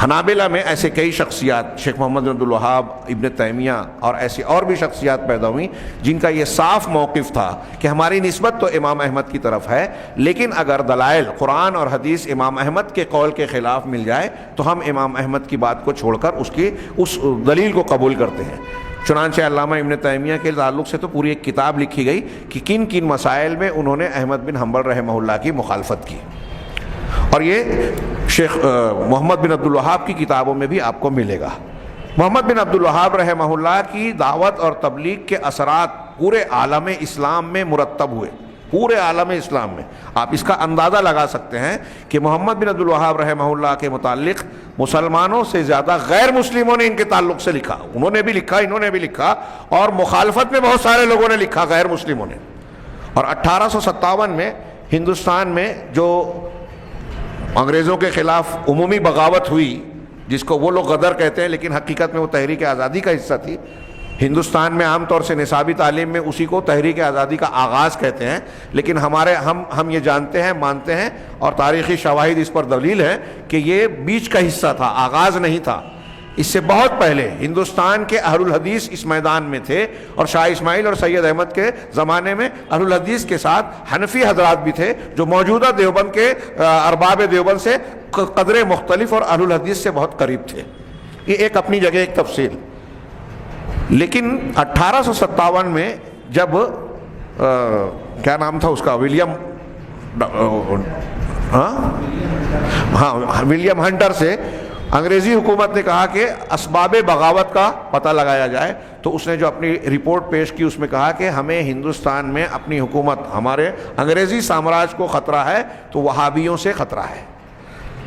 حنابلہ میں ایسے کئی شخصیات، شیخ محمد بن عبد الوہاب، ابن تیمیہ اور ایسی اور بھی شخصیات پیدا ہوئیں جن کا یہ صاف موقف تھا کہ ہماری نسبت تو امام احمد کی طرف ہے، لیکن اگر دلائل قرآن اور حدیث امام احمد کے قول کے خلاف مل جائے تو ہم امام احمد کی بات کو چھوڑ کر اس دلیل کو قبول کرتے ہیں. چنانچہ علامہ ابن تیمیہ کے تعلق سے تو پوری ایک کتاب لکھی گئی کہ کن کن مسائل میں انہوں نے احمد بن حنبل رحمہ اللہ کی مخالفت کی، اور یہ شیخ محمد بن عبد الوہاب کی کتابوں میں بھی آپ کو ملے گا. محمد بن عبد الوہاب رحمہ اللہ کی دعوت اور تبلیغ کے اثرات پورے عالم اسلام میں مرتب ہوئے، پورے عالم اسلام میں. آپ اس کا اندازہ لگا سکتے ہیں کہ محمد بن عبد الوہاب رحمہ اللہ کے متعلق مسلمانوں سے زیادہ غیر مسلموں نے ان کے تعلق سے لکھا. انہوں نے بھی لکھا، انہوں نے بھی لکھا، اور مخالفت میں بہت سارے لوگوں نے لکھا غیر مسلموں نے. اور 1857 میں ہندوستان میں جو انگریزوں کے خلاف عمومی بغاوت ہوئی، جس کو وہ لوگ غدر کہتے ہیں لیکن حقیقت میں وہ تحریک آزادی کا حصہ تھی. ہندوستان میں عام طور سے نصابی تعلیم میں اسی کو تحریک آزادی کا آغاز کہتے ہیں، لیکن ہم یہ جانتے ہیں، مانتے ہیں، اور تاریخی شواہد اس پر دلیل ہے کہ یہ بیچ کا حصہ تھا، آغاز نہیں تھا. اس سے بہت پہلے ہندوستان کے اہل الحدیث اس میدان میں تھے، اور شاہ اسماعیل اور سید احمد کے زمانے میں اہل الحدیث کے ساتھ حنفی حضرات بھی تھے جو موجودہ دیوبند کے ارباب دیوبند سے قدرے مختلف اور اہل الحدیث سے بہت قریب تھے. یہ ایک اپنی جگہ ایک تفصیل. لیکن 1857 میں جب کیا نام تھا اس کا، ولیم ہنٹر سے انگریزی حکومت نے کہا کہ اسباب بغاوت کا پتہ لگایا جائے، تو اس نے جو اپنی رپورٹ پیش کی اس میں کہا کہ ہمیں ہندوستان میں اپنی حکومت، ہمارے انگریزی سامراج کو خطرہ ہے تو وہابیوں سے خطرہ ہے.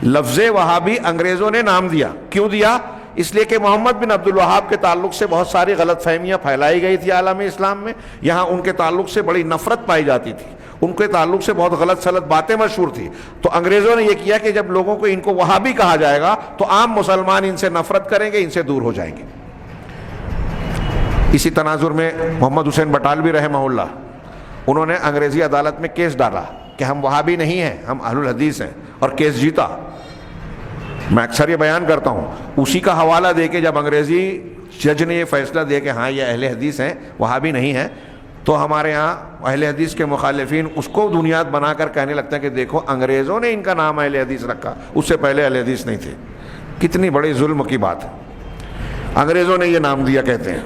لفظ وہابی انگریزوں نے نام دیا. کیوں دیا؟ اس لیے کہ محمد بن عبد الوہاب کے تعلق سے بہت ساری غلط فہمیاں پھیلائی گئی تھی عالم اسلام میں. یہاں ان کے تعلق سے بڑی نفرت پائی جاتی تھی، ان کے تعلق سے بہت غلط سلط باتیں مشہور تھی. تو انگریزوں نے یہ کیا کہ جب لوگوں کو ان کو وہابی کہا جائے گا تو عام مسلمان ان سے نفرت کریں گے، ان سے دور ہو جائیں گے. اسی تناظر میں محمد حسین بٹالوی رحمہ اللہ، انہوں نے انگریزی عدالت میں کیس ڈالا کہ ہم وہابی نہیں ہیں، ہم اہل الحدیث ہیں، اور کیس جیتا. میں اکثر یہ بیان کرتا ہوں، اسی کا حوالہ دے کے جب انگریزی جج نے یہ فیصلہ دیا کہ ہاں یہ اہل حدیث ہیں، وہابی نہیں ہیں، تو ہمارے ہاں اہل حدیث کے مخالفین اس کو بنیاد بنا کر کہنے لگتے ہیں کہ دیکھو انگریزوں نے ان کا نام اہل حدیث رکھا، اس سے پہلے اہل حدیث نہیں تھے. کتنی بڑی ظلم کی بات ہے. انگریزوں نے یہ نام دیا، کہتے ہیں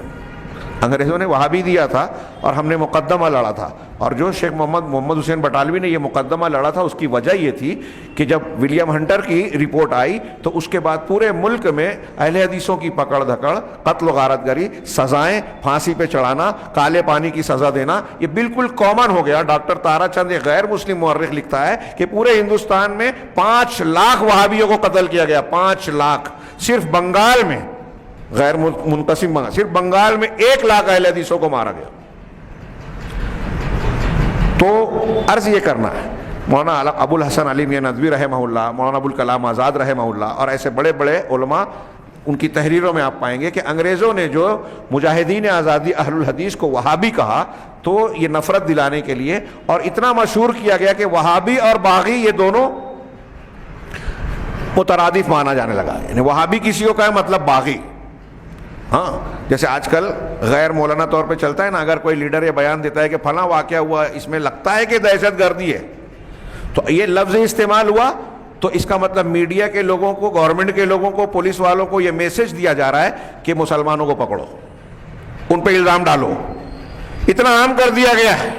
انگریزوں نے وہابی دیا تھا اور ہم نے مقدمہ لڑا تھا. اور جو شیخ محمد حسین بٹالوی نے یہ مقدمہ لڑا تھا، اس کی وجہ یہ تھی کہ جب ولیم ہنٹر کی رپورٹ آئی تو اس کے بعد پورے ملک میں اہل حدیثوں کی پکڑ دھکڑ، قتل و غارت گری، سزائیں، پھانسی پہ چڑھانا، کالے پانی کی سزا دینا، یہ بالکل کامن ہو گیا۔ ڈاکٹر تارا چند ایک غیر مسلم مورخ لکھتا ہے کہ پورے ہندوستان میں 5 لاکھ وہابیوں کو قتل کیا گیا، 5 لاکھ۔ صرف بنگال میں، غیر منقسم بنگال، صرف بنگال میں 1 لاکھ اہل حدیثوں کو مارا گیا۔ تو عرض یہ کرنا ہے، مولانا ابو الحسن علی میاں ندوی رحمہ اللہ، مولانا ابوالکلام آزاد رحمہ اللہ اور ایسے بڑے بڑے علماء، ان کی تحریروں میں آپ پائیں گے کہ انگریزوں نے جو مجاہدین آزادی اہل الحدیث کو وہابی کہا تو یہ نفرت دلانے کے لیے، اور اتنا مشہور کیا گیا کہ وہابی اور باغی یہ دونوں مترادف مانا جانے لگا، یعنی وہابی کسی کو کہے مطلب باغی۔ ہاں، جیسے آج کل غیر مولانا طور پہ چلتا ہے نا، اگر کوئی لیڈر یہ بیان دیتا ہے کہ فلاں واقعہ ہوا، اس میں لگتا ہے کہ دہشت گردی ہے، تو یہ لفظ استعمال ہوا تو اس کا مطلب میڈیا کے لوگوں کو، گورنمنٹ کے لوگوں کو، پولیس والوں کو یہ میسج دیا جا رہا ہے کہ مسلمانوں کو پکڑو، ان پہ الزام ڈالو۔ اتنا عام کر دیا گیا ہے،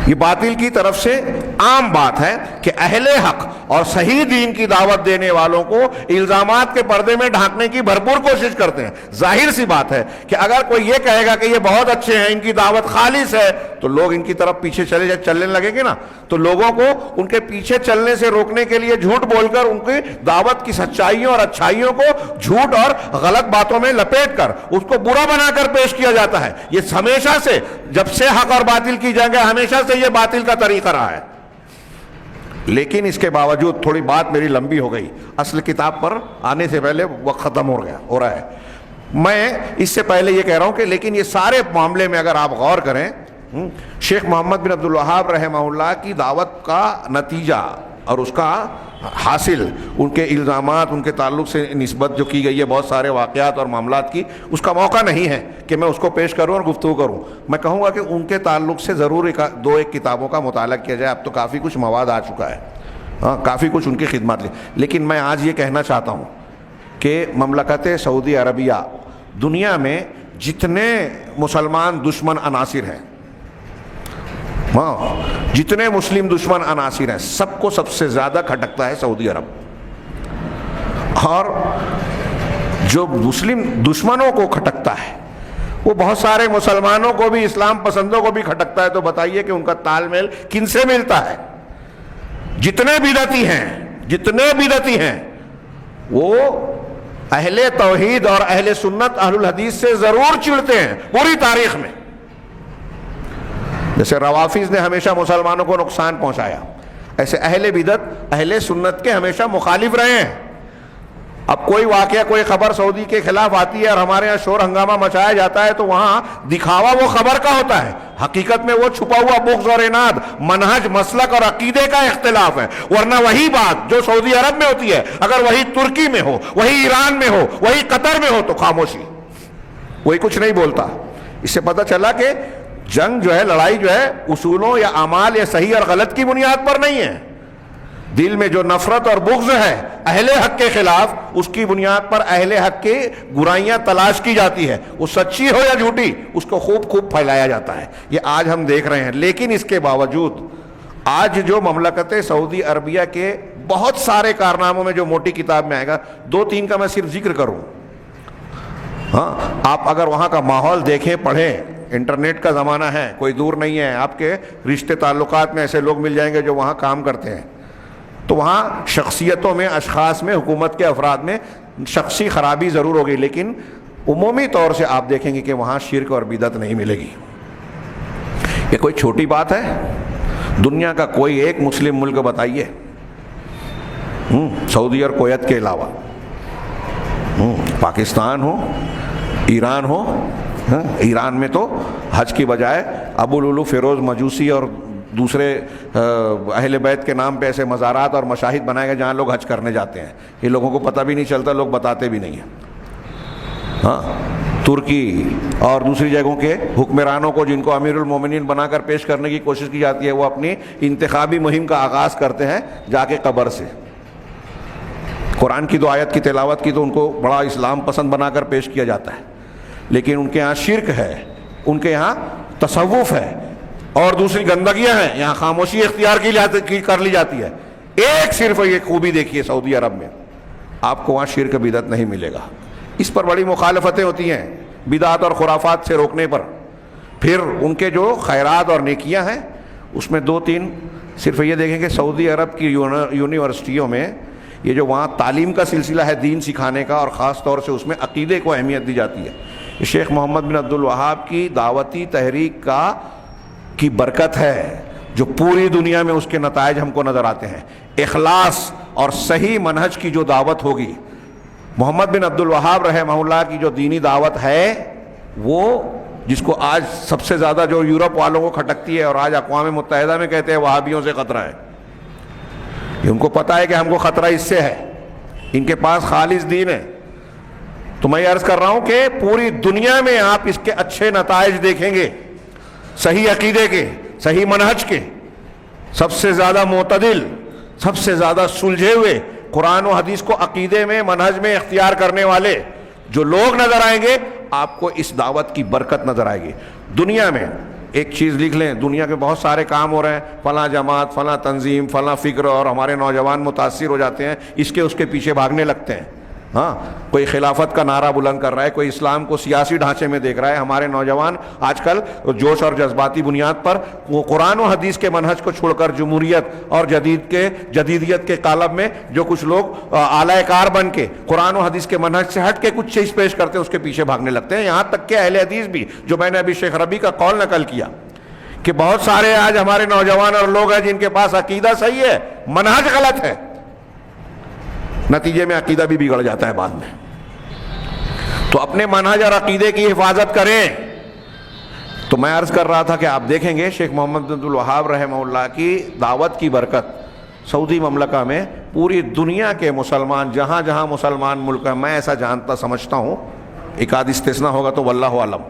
یہ باطل کی طرف سے عام بات ہے کہ اہل حق اور صحیح دین کی دعوت دینے والوں کو الزامات کے پردے میں ڈھانکنے کی بھرپور کوشش کرتے ہیں۔ ظاہر سی بات ہے کہ اگر کوئی یہ کہے گا کہ یہ بہت اچھے ہیں، ان کی دعوت خالص ہے، تو لوگ ان کی طرف پیچھے چلنے لگیں گے نا، تو لوگوں کو ان کے پیچھے چلنے سے روکنے کے لیے جھوٹ بول کر ان کی دعوت کی سچائیوں اور اچھائیوں کو جھوٹ اور غلط باتوں میں لپیٹ کر اس کو برا بنا کر پیش کیا جاتا ہے۔ یہ ہمیشہ سے، جب سے حق اور باطل کی جنگ ہے، ہمیشہ سے یہ باطل کا طریقہ رہا ہے۔ لیکن اس کے باوجود، تھوڑی بات میری لمبی ہو گئی، اصل کتاب پر آنے سے پہلے وقت ختم ہو رہا ہے۔ میں اس سے پہلے یہ کہہ رہا ہوں کہ لیکن یہ سارے معاملے میں اگر آپ غور کریں، شیخ محمد بن عبد الوہاب رحمہ اللہ کی دعوت کا نتیجہ اور اس کا حاصل، ان کے الزامات، ان کے تعلق سے نسبت جو کی گئی ہے بہت سارے واقعات اور معاملات کی، اس کا موقع نہیں ہے کہ میں اس کو پیش کروں اور گفتگو کروں۔ میں کہوں گا کہ ان کے تعلق سے ضرور ایک کتابوں کا مطالعہ کیا جائے۔ اب تو کافی کچھ مواد آ چکا ہے، ہاں، کافی کچھ ان کی خدمات لی۔ لیکن میں آج یہ کہنا چاہتا ہوں کہ مملکت سعودی عربیہ دنیا میں جتنے مسلمان دشمن عناصر ہیں، ہاں، جتنے مسلم دشمن عناصر ہیں، سب کو سب سے زیادہ کھٹکتا ہے سعودی عرب، اور جو مسلم دشمنوں کو کھٹکتا ہے وہ بہت سارے مسلمانوں کو بھی، اسلام پسندوں کو بھی کھٹکتا ہے۔ تو بتائیے کہ ان کا تال میل کن سے ملتا ہے؟ جتنے بدعتی ہیں وہ اہل توحید اور اہل سنت اہل الحدیث سے ضرور چڑھتے ہیں پوری تاریخ میں۔ جیسے روافض نے ہمیشہ مسلمانوں کو نقصان پہنچایا، ایسے اہل بدعت اہل سنت کے ہمیشہ مخالف رہے ہیں۔ اب کوئی واقعہ، کوئی خبر سعودی کے خلاف آتی ہے اور ہمارے یہاں شور ہنگامہ مچایا جاتا ہے تو وہاں دکھاوا وہ خبر کا ہوتا ہے، حقیقت میں وہ چھپا ہوا بغض اور اناد، منہج، مسلک اور عقیدے کا اختلاف ہے۔ ورنہ وہی بات جو سعودی عرب میں ہوتی ہے، اگر وہی ترکی میں ہو، وہی ایران میں ہو، وہی قطر میں ہو تو خاموشی، وہی کچھ نہیں بولتا۔ اس سے پتہ چلا کہ جنگ جو ہے، لڑائی جو ہے، اصولوں یا اعمال یا صحیح اور غلط کی بنیاد پر نہیں ہے۔ دل میں جو نفرت اور بغض ہے اہل حق کے خلاف، اس کی بنیاد پر اہل حق کی برائیاں تلاش کی جاتی ہے، وہ سچی ہو یا جھوٹی، اس کو خوب پھیلایا جاتا ہے۔ یہ آج ہم دیکھ رہے ہیں۔ لیکن اس کے باوجود آج جو مملکت سعودی عربیہ کے بہت سارے کارناموں میں جو موٹی کتاب میں آئے گا، 2-3 کا میں صرف ذکر کروں۔ ہاں، آپ اگر وہاں کا ماحول دیکھیں، پڑھیں، انٹرنیٹ کا زمانہ ہے، کوئی دور نہیں ہے، آپ کے رشتے تعلقات میں ایسے لوگ مل جائیں گے جو وہاں کام کرتے ہیں، تو وہاں شخصیتوں میں، اشخاص میں، حکومت کے افراد میں شخصی خرابی ضرور ہوگی، لیکن عمومی طور سے آپ دیکھیں گے کہ وہاں شرک اور بدعت نہیں ملے گی۔ یہ کوئی چھوٹی بات ہے؟ دنیا کا کوئی ایک مسلم ملک بتائیے، سعودی اور کویت کے علاوہ، پاکستان ہو، ایران ہو، ایران میں تو حج کی بجائے ابو لولو فیروز مجوسی اور دوسرے اہل بیت کے نام پہ ایسے مزارات اور مشاہد بنائے گئے جہاں لوگ حج کرنے جاتے ہیں، یہ لوگوں کو پتہ بھی نہیں چلتا، لوگ بتاتے بھی نہیں ہیں۔ ہاں، ترکی اور دوسری جگہوں کے حکمرانوں کو، جن کو امیر المومنین بنا کر پیش کرنے کی کوشش کی جاتی ہے، وہ اپنی انتخابی مہم کا آغاز کرتے ہیں جا کے قبر سے۔ قرآن کی 2 آیت کی تلاوت کی تو ان کو بڑا اسلام پسند بنا کر پیش کیا جاتا ہے، لیکن ان کے ہاں شرک ہے، ان کے ہاں تصوف ہے اور دوسری گندگیاں ہیں، یہاں خاموشی اختیار کر لی جاتی ہے۔ ایک صرف یہ خوبی دیکھیے سعودی عرب میں، آپ کو وہاں شرک بدعت نہیں ملے گا۔ اس پر بڑی مخالفتیں ہوتی ہیں بدعت اور خرافات سے روکنے پر۔ پھر ان کے جو خیرات اور نیکیاں ہیں اس میں دو تین صرف یہ دیکھیں کہ سعودی عرب کی یونیورسٹیوں میں یہ جو وہاں تعلیم کا سلسلہ ہے دین سکھانے کا، اور خاص طور سے اس میں عقیدے کو اہمیت دی جاتی ہے، یہ شیخ محمد بن عبد الوہاب کی دعوتی تحریک کی برکت ہے جو پوری دنیا میں اس کے نتائج ہم کو نظر آتے ہیں۔ اخلاص اور صحیح منہج کی جو دعوت ہوگی، محمد بن عبد الوہاب رحمہ اللہ کی جو دینی دعوت ہے، وہ جس کو آج سب سے زیادہ جو یورپ والوں کو کھٹکتی ہے اور آج اقوام متحدہ میں کہتے ہیں وہابیوں سے خطرہ ہے، یہ ان کو پتہ ہے کہ ہم کو خطرہ اس سے ہے، ان کے پاس خالص دین ہے۔ تو میں عرض کر رہا ہوں کہ پوری دنیا میں آپ اس کے اچھے نتائج دیکھیں گے، صحیح عقیدے کے، صحیح منہج کے، سب سے زیادہ معتدل، سب سے زیادہ سلجھے ہوئے، قرآن و حدیث کو عقیدے میں منہج میں اختیار کرنے والے جو لوگ نظر آئیں گے، آپ کو اس دعوت کی برکت نظر آئے گی۔ دنیا میں ایک چیز لکھ لیں، دنیا کے بہت سارے کام ہو رہے ہیں، فلاں جماعت، فلاں تنظیم، فلاں فکر، اور ہمارے نوجوان متاثر ہو جاتے ہیں، اس کے پیچھے بھاگنے لگتے ہیں۔ ہاں، کوئی خلافت کا نعرہ بلند کر رہا ہے، کوئی اسلام کو سیاسی ڈھانچے میں دیکھ رہا ہے۔ ہمارے نوجوان آج کل جوش اور جذباتی بنیاد پر وہ قرآن و حدیث کے منہج کو چھوڑ کر جمہوریت اور جدیدیت کے قالب میں جو کچھ لوگ اعلی کار بن کے قرآن و حدیث کے منہج سے ہٹ کے کچھ چیز پیش کرتے ہیں، اس کے پیچھے بھاگنے لگتے ہیں۔ یہاں تک کہ اہل حدیث بھی، جو میں نے ابھی شیخ ربیع کا قول نقل کیا کہ بہت سارے آج ہمارے نوجوان اور لوگ ہیں جن کے پاس عقیدہ صحیح ہے، منہج غلط ہے، نتیجے میں عقیدہ بھی بگڑ جاتا ہے بعد میں۔ تو اپنے منہج اور عقیدے کی حفاظت کریں۔ تو میں عرض کر رہا تھا کہ آپ دیکھیں گے شیخ محمد بن عبد الوہاب رحمہ اللہ کی دعوت کی برکت سعودی مملکہ میں پوری دنیا کے مسلمان، جہاں جہاں مسلمان ملک ہے، میں ایسا جانتا سمجھتا ہوں، ایک آدھ استثناء ہوگا تو واللہ عالم،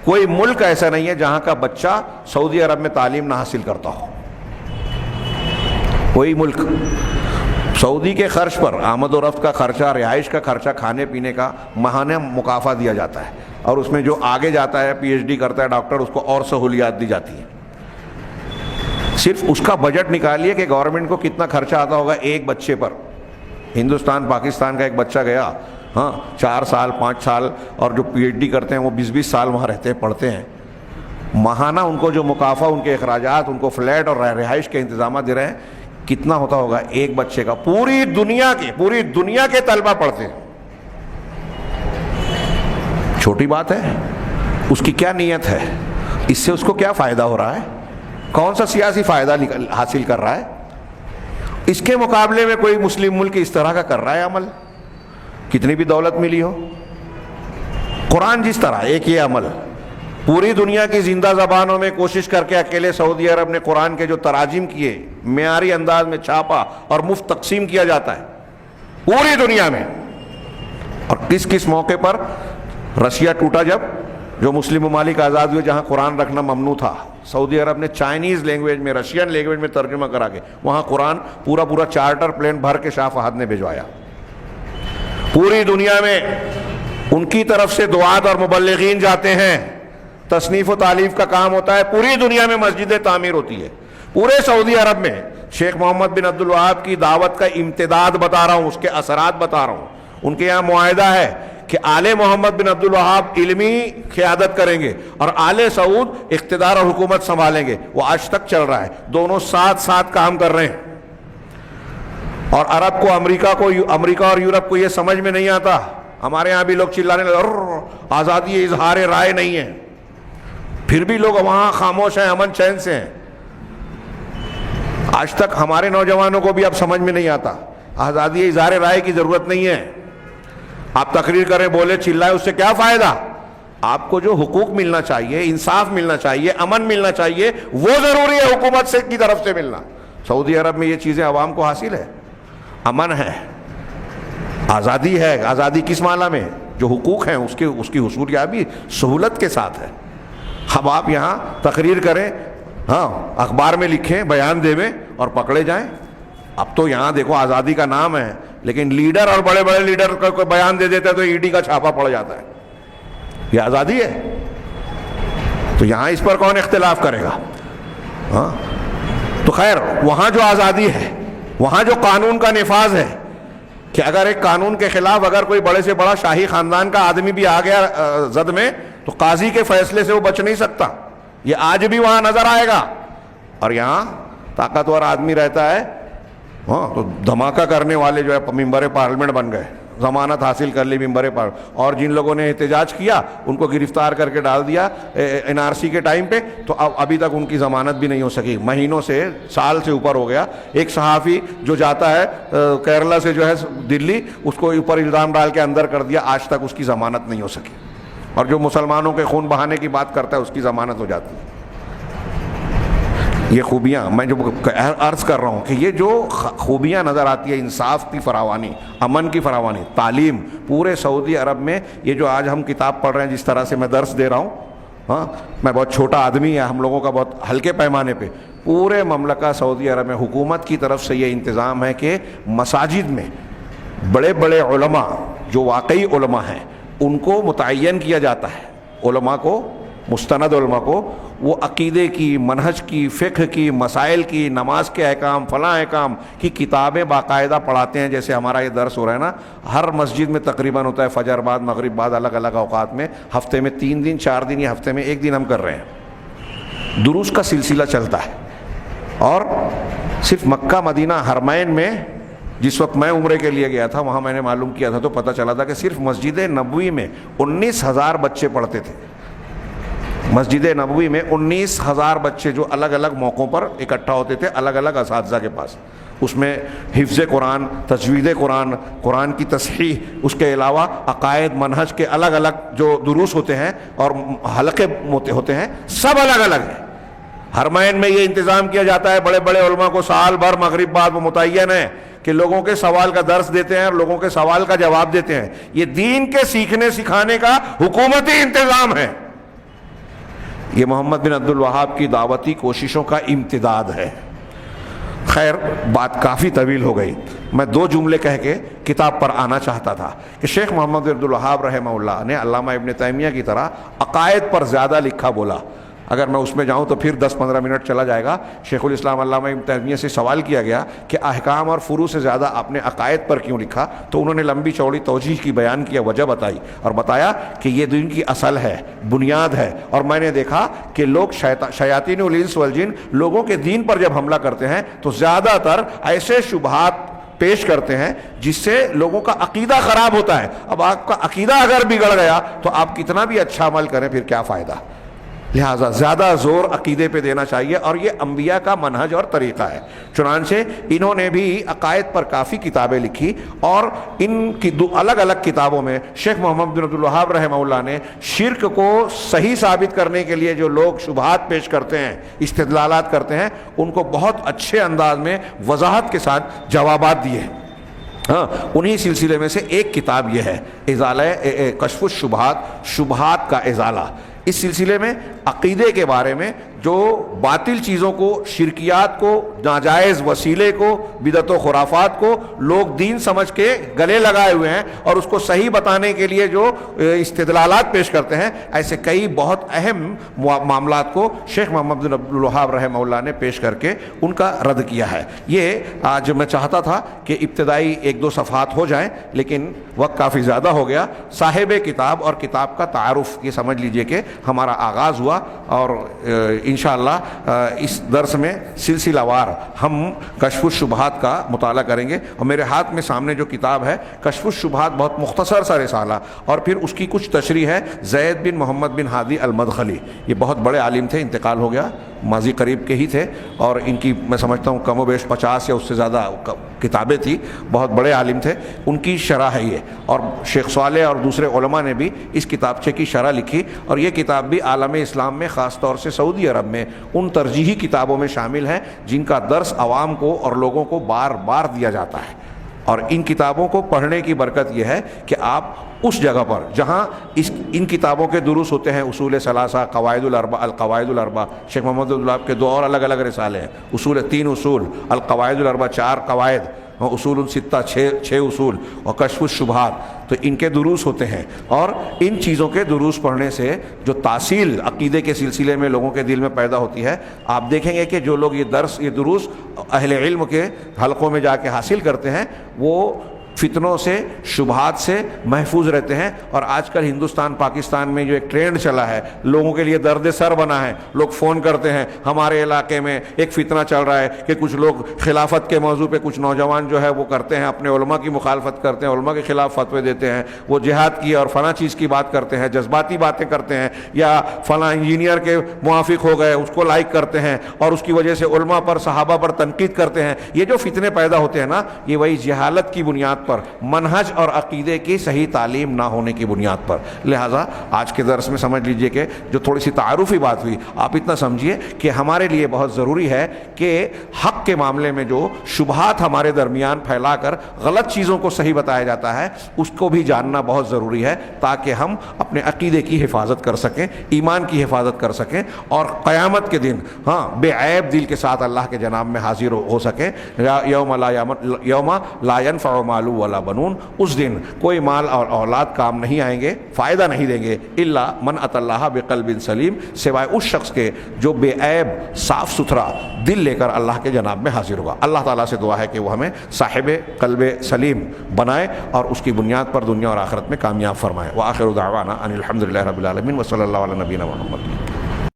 کوئی ملک ایسا نہیں ہے جہاں کا بچہ سعودی عرب میں تعلیم نہ حاصل کرتا ہو۔ کوئی ملک سعودی کے خرچ پر آمد و رفت کا خرچہ، رہائش کا خرچہ، کھانے پینے کا ماہانہ مکافہ دیا جاتا ہے، اور اس میں جو آگے جاتا ہے پی ایچ ڈی کرتا ہے ڈاکٹر، اس کو اور سہولیات دی جاتی ہیں۔ صرف اس کا بجٹ نکالیے کہ گورنمنٹ کو کتنا خرچہ آتا ہوگا ایک بچے پر۔ ہندوستان پاکستان کا ایک بچہ گیا، 4 سال 5 سال، اور جو پی ایچ ڈی کرتے ہیں وہ 20 سال وہاں رہتے ہیں، پڑھتے ہیں، ماہانہ ان کو جو مکافہ، ان کے اخراجات، ان کو فلیٹ اور رہائش کے انتظامات دے رہے ہیں، کتنا ہوتا ہوگا ایک بچے کا؟ پوری دنیا کے طلبہ پڑھتے ہیں۔ چھوٹی بات ہے؟ اس کی کیا نیت ہے؟ اس سے اس کو کیا فائدہ ہو رہا ہے؟ کون سا سیاسی فائدہ حاصل کر رہا ہے؟ اس کے مقابلے میں کوئی مسلم ملک اس طرح کا کر رہا ہے عمل؟ کتنی بھی دولت ملی ہو، قرآن جس طرح ایک یہ عمل پوری دنیا کی زندہ زبانوں میں کوشش کر کے اکیلے سعودی عرب نے قرآن کے جو تراجم کیے، معیاری انداز میں چھاپا اور مفت تقسیم کیا جاتا ہے پوری دنیا میں۔ اور کس کس موقع پر؟ رشیا ٹوٹا جب، جو مسلم ممالک آزاد ہوئے جہاں قرآن رکھنا ممنوع تھا، سعودی عرب نے چائنیز لینگویج میں، رشین لینگویج میں ترجمہ کرا کے وہاں قرآن پورا چارٹر پلین بھر کے شاہ فہد نے بھجوایا۔ پوری دنیا میں ان کی طرف سے دعات اور مبلغین جاتے ہیں، تصنیف و تالیف کا کام ہوتا ہے، پوری دنیا میں مسجدیں تعمیر ہوتی ہے۔ پورے سعودی عرب میں شیخ محمد بن عبد الوہاب کی دعوت کا امتداد بتا رہا ہوں، اس کے اثرات بتا رہا ہوں۔ ان کے یہاں معاہدہ ہے کہ آل محمد بن عبد الوہاب علمی قیادت کریں گے اور آل سعود اقتدار اور حکومت سنبھالیں گے۔ وہ آج تک چل رہا ہے، دونوں ساتھ ساتھ کام کر رہے ہیں۔ اور عرب کو، امریکہ اور یورپ کو یہ سمجھ میں نہیں آتا۔ ہمارے ہاں بھی لوگ چلانے لگے آزادی اظہار رائے نہیں ہے، پھر بھی لوگ وہاں خاموش ہیں، امن چین سے ہیں۔ آج تک ہمارے نوجوانوں کو بھی اب سمجھ میں نہیں آتا، آزادی اظہار رائے کی ضرورت نہیں ہے۔ آپ تقریر کریں، بولے، چلائے، اس سے کیا فائدہ؟ آپ کو جو حقوق ملنا چاہیے، انصاف ملنا چاہیے، امن ملنا چاہیے، وہ ضروری ہے حکومت کی طرف سے ملنا۔ سعودی عرب میں یہ چیزیں عوام کو حاصل ہے، امن ہے، آزادی ہے۔ آزادی کس معنی میں؟ جو حقوق ہیں اس کی حصول یابی سہولت کے ساتھ ہے۔ اب آپ یہاں تقریر کریں، اخبار میں لکھیں، بیان دے میں اور پکڑے جائیں۔ اب تو یہاں دیکھو آزادی کا نام ہے، لیکن لیڈر اور بڑے بڑے لیڈر کو بیان دے دیتے تو ای ڈی کا چھاپا پڑ جاتا ہے۔ یہ آزادی ہے؟ تو یہاں اس پر کون اختلاف کرے گا؟ ہاں تو خیر، وہاں جو آزادی ہے، وہاں جو قانون کا نفاذ ہے کہ اگر ایک قانون کے خلاف اگر کوئی بڑے سے بڑا شاہی خاندان کا آدمی بھی آ گیا زد میں تو قاضی کے فیصلے سے وہ بچ نہیں سکتا. یہ آج بھی وہاں نظر آئے گا. اور یہاں طاقتور آدمی رہتا ہے ہاں تو دھماکہ کرنے والے جو ہے ممبر پارلیمنٹ بن گئے، ضمانت حاصل کر لی ممبر پارلیمنٹ، اور جن لوگوں نے احتجاج کیا ان کو گرفتار کر کے ڈال دیا NRC کے ٹائم پہ، تو ابھی تک ان کی ضمانت بھی نہیں ہو سکی، مہینوں سے، سال سے اوپر ہو گیا. ایک صحافی جو جاتا ہے کیرلا سے جو ہے دلی، اس کو اوپر الزام ڈال کے اندر کر دیا، آج تک اس کی ضمانت نہیں ہو سکی. اور جو مسلمانوں کے خون بہانے کی بات کرتا ہے اس کی ضمانت ہو جاتی ہے. یہ خوبیاں میں جو عرض کر رہا ہوں کہ یہ جو خوبیاں نظر آتی ہے، انصاف کی فراوانی، امن کی فراوانی، تعلیم، پورے سعودی عرب میں یہ جو آج ہم کتاب پڑھ رہے ہیں، جس طرح سے میں درس دے رہا ہوں، ہاں میں بہت چھوٹا آدمی ہے، ہم لوگوں کا بہت ہلکے پیمانے پہ، پورے مملکہ سعودی عرب میں حکومت کی طرف سے یہ انتظام ہے کہ مساجد میں بڑے بڑے علماء جو واقعی علماء ہیں ان کو متعین کیا جاتا ہے. علماء کو، مستند علماء کو، وہ عقیدے کی، منہج کی، فقہ کی، مسائل کی، نماز کے احکام، فلاں احکام کی کتابیں باقاعدہ پڑھاتے ہیں. جیسے ہمارا یہ درس ہو رہا ہے نا، ہر مسجد میں تقریباً ہوتا ہے، فجر بعد، مغرب بعد، الگ الگ اوقات میں، ہفتے میں 3 دن 4 دن یا ہفتے میں 1 دن ہم کر رہے ہیں. دروس کا سلسلہ چلتا ہے. اور صرف مکہ مدینہ حرمین میں، جس وقت میں عمرے کے لیے گیا تھا وہاں میں نے معلوم کیا تھا تو پتہ چلا تھا کہ صرف مسجد نبوی میں 19,000 بچے پڑھتے تھے. مسجد نبوی میں 19,000 بچے جو الگ الگ موقعوں پر اکٹھا ہوتے تھے، الگ الگ اساتذہ کے پاس. اس میں حفظ قرآن، تجوید قرآن، قرآن کی تصحیح، اس کے علاوہ عقائد، منہج کے الگ الگ جو دروس ہوتے ہیں اور حلقے ہوتے ہیں، سب الگ الگ ہیں. حرمین میں یہ انتظام کیا جاتا ہے، بڑے بڑے علماء کو سال بھر مغرب بعد وہ متعین ہے کہ لوگوں کے سوال کا درس دیتے ہیں اور لوگوں کے سوال کا جواب دیتے ہیں. یہ دین کے سیکھنے سکھانے کا حکومتی انتظام ہے. یہ محمد بن عبد الوہاب کی دعوتی کوششوں کا امتداد ہے. خیر، بات کافی طویل ہو گئی. میں 2 جملے کہہ کے کتاب پر آنا چاہتا تھا کہ شیخ محمد بن عبد الوہاب رحمہ اللہ نے علامہ ابن تیمیہ کی طرح عقائد پر زیادہ لکھا بولا. اگر میں اس میں جاؤں تو پھر 10-15 منٹ چلا جائے گا. شیخ الاسلام علامہ ابن تیمیہ سے سوال کیا گیا کہ احکام اور فروع سے زیادہ آپ نے عقائد پر کیوں لکھا، تو انہوں نے لمبی چوڑی توجیہ کی بیان کیا، وجہ بتائی اور بتایا کہ یہ دین کی اصل ہے، بنیاد ہے. اور میں نے دیکھا کہ لوگ شیاطین الانس والجن لوگوں کے دین پر جب حملہ کرتے ہیں تو زیادہ تر ایسے شبہات پیش کرتے ہیں جس سے لوگوں کا عقیدہ خراب ہوتا ہے. اب آپ کا عقیدہ اگر بگڑ گیا تو آپ کتنا بھی اچھا عمل کریں پھر کیا فائدہ. لہٰذا زیادہ زور عقیدے پہ دینا چاہیے، اور یہ انبیاء کا منہج اور طریقہ ہے. چنانچہ انہوں نے بھی عقائد پر کافی کتابیں لکھی، اور ان کی 2 الگ الگ کتابوں میں شیخ محمد بن عبد الوہاب رحمہ اللہ نے شرک کو صحیح ثابت کرنے کے لیے جو لوگ شبہات پیش کرتے ہیں، استدلالات کرتے ہیں، ان کو بہت اچھے انداز میں وضاحت کے ساتھ جوابات دیے ہیں. ہاں، انہی سلسلے میں سے ایک کتاب یہ ہے، ازالہ کشف الشبہات، شبہات کا ازالہ. اس سلسلے میں عقیدے کے بارے میں جو باطل چیزوں کو، شرکیات کو، ناجائز وسیلے کو، بدعت و خرافات کو لوگ دین سمجھ کے گلے لگائے ہوئے ہیں اور اس کو صحیح بتانے کے لیے جو استدلالات پیش کرتے ہیں، ایسے کئی بہت اہم معاملات کو شیخ محمد بن عبد الوہاب رحمہ اللہ نے پیش کر کے ان کا رد کیا ہے. یہ آج میں چاہتا تھا کہ ابتدائی 1-2 صفحات ہو جائیں، لیکن وقت کافی زیادہ ہو گیا. صاحب کتاب اور کتاب کا تعارف، یہ سمجھ لیجئے کہ ہمارا آغاز ہوا، اور انشاءاللہ اس درس میں سلسلہ وار ہم کشف الشبہات کا مطالعہ کریں گے. اور میرے ہاتھ میں سامنے جو کتاب ہے کشف الشبہات، بہت مختصر سا رسالہ، اور پھر اس کی کچھ تشریح ہے زید بن محمد بن ہادی المدخلی. یہ بہت بڑے عالم تھے، انتقال ہو گیا، ماضی قریب کے ہی تھے، اور ان کی میں سمجھتا ہوں کم و بیش 50 یا اس سے زیادہ کتابیں تھیں. بہت بڑے عالم تھے، ان کی شرح ہے یہ. اور شیخ صالح اور دوسرے علماء نے بھی اس کتابچے کی شرح لکھی، اور یہ کتاب بھی عالم اسلام میں، خاص طور سے سعودی عرب میں، ان ترجیحی کتابوں میں شامل ہیں جن کا درس عوام کو اور لوگوں کو بار بار دیا جاتا ہے. اور ان کتابوں کو پڑھنے کی برکت یہ ہے کہ آپ اس جگہ پر جہاں ان کتابوں کے دروس ہوتے ہیں، اصول ثلاثہ، قواعد الاربع، القواعد الاربع، شیخ محمد عبد الوہاب کے 2 اور الگ الگ رسالے ہیں، 3 اصول، القواعد الاربع 4 قواعد، اصول ستا، چھ اصول اور کشف الشبہات، تو ان کے دروس ہوتے ہیں، اور ان چیزوں کے دروس پڑھنے سے جو تاصیل عقیدے کے سلسلے میں لوگوں کے دل میں پیدا ہوتی ہے، آپ دیکھیں گے کہ جو لوگ یہ دروس اہل علم کے حلقوں میں جا کے حاصل کرتے ہیں وہ فتنوں سے، شبہات سے محفوظ رہتے ہیں۔ اور آج کل ہندوستان پاکستان میں جو ایک ٹرینڈ چلا ہے، لوگوں کے لیے درد سر بنا ہے، لوگ فون کرتے ہیں ہمارے علاقے میں ایک فتنہ چل رہا ہے کہ کچھ لوگ خلافت کے موضوع پہ، کچھ نوجوان جو ہے وہ کرتے ہیں، اپنے علماء کی مخالفت کرتے ہیں، علماء کے خلاف فتوے دیتے ہیں، وہ جہاد کی اور فلاں چیز کی بات کرتے ہیں، جذباتی باتیں کرتے ہیں، یا فلاں انجینئر کے موافق ہو گئے اس کو لائک کرتے ہیں اور اس کی وجہ سے علماء پر، صحابہ پر تنقید کرتے ہیں۔ یہ جو فتنے پیدا ہوتے ہیں نا، یہ وہی جہالت کی بنیاد پر، منہج اور عقیدے کی صحیح تعلیم نہ ہونے کی بنیاد پر۔ لہٰذا آج کے درس میں سمجھ لیجئے کہ جو تھوڑی سی تعارفی بات ہوئی، آپ اتنا سمجھیے کہ ہمارے لیے بہت ضروری ہے کہ حق کے معاملے میں جو شبہات ہمارے درمیان پھیلا کر غلط چیزوں کو صحیح بتایا جاتا ہے، اس کو بھی جاننا بہت ضروری ہے، تاکہ ہم اپنے عقیدے کی حفاظت کر سکیں، ایمان کی حفاظت کر سکیں، اور قیامت کے دن بے عیب دل کے ساتھ اللہ کے جناب میں حاضر ہو سکیں۔ یوم لا ينفع مال ولا بنون، اس دن کوئی مال اور اولاد کام نہیں آئیں گے، فائدہ نہیں دیں گے، الا من اتى اللہ بقلب سلیم، سوائے اس شخص کے جو بے عیب صاف ستھرا دل لے کر اللہ کے جناب میں حاضر ہوگا۔ اللہ تعالیٰ سے دعا ہے کہ وہ ہمیں صاحب قلب سلیم بنائے اور اس کی بنیاد پر دنیا اور آخرت میں کامیاب فرمائے۔ وآخر دعوانا ان الحمد للہ رب العالمین، وصلی اللہ علی نبینا محمد۔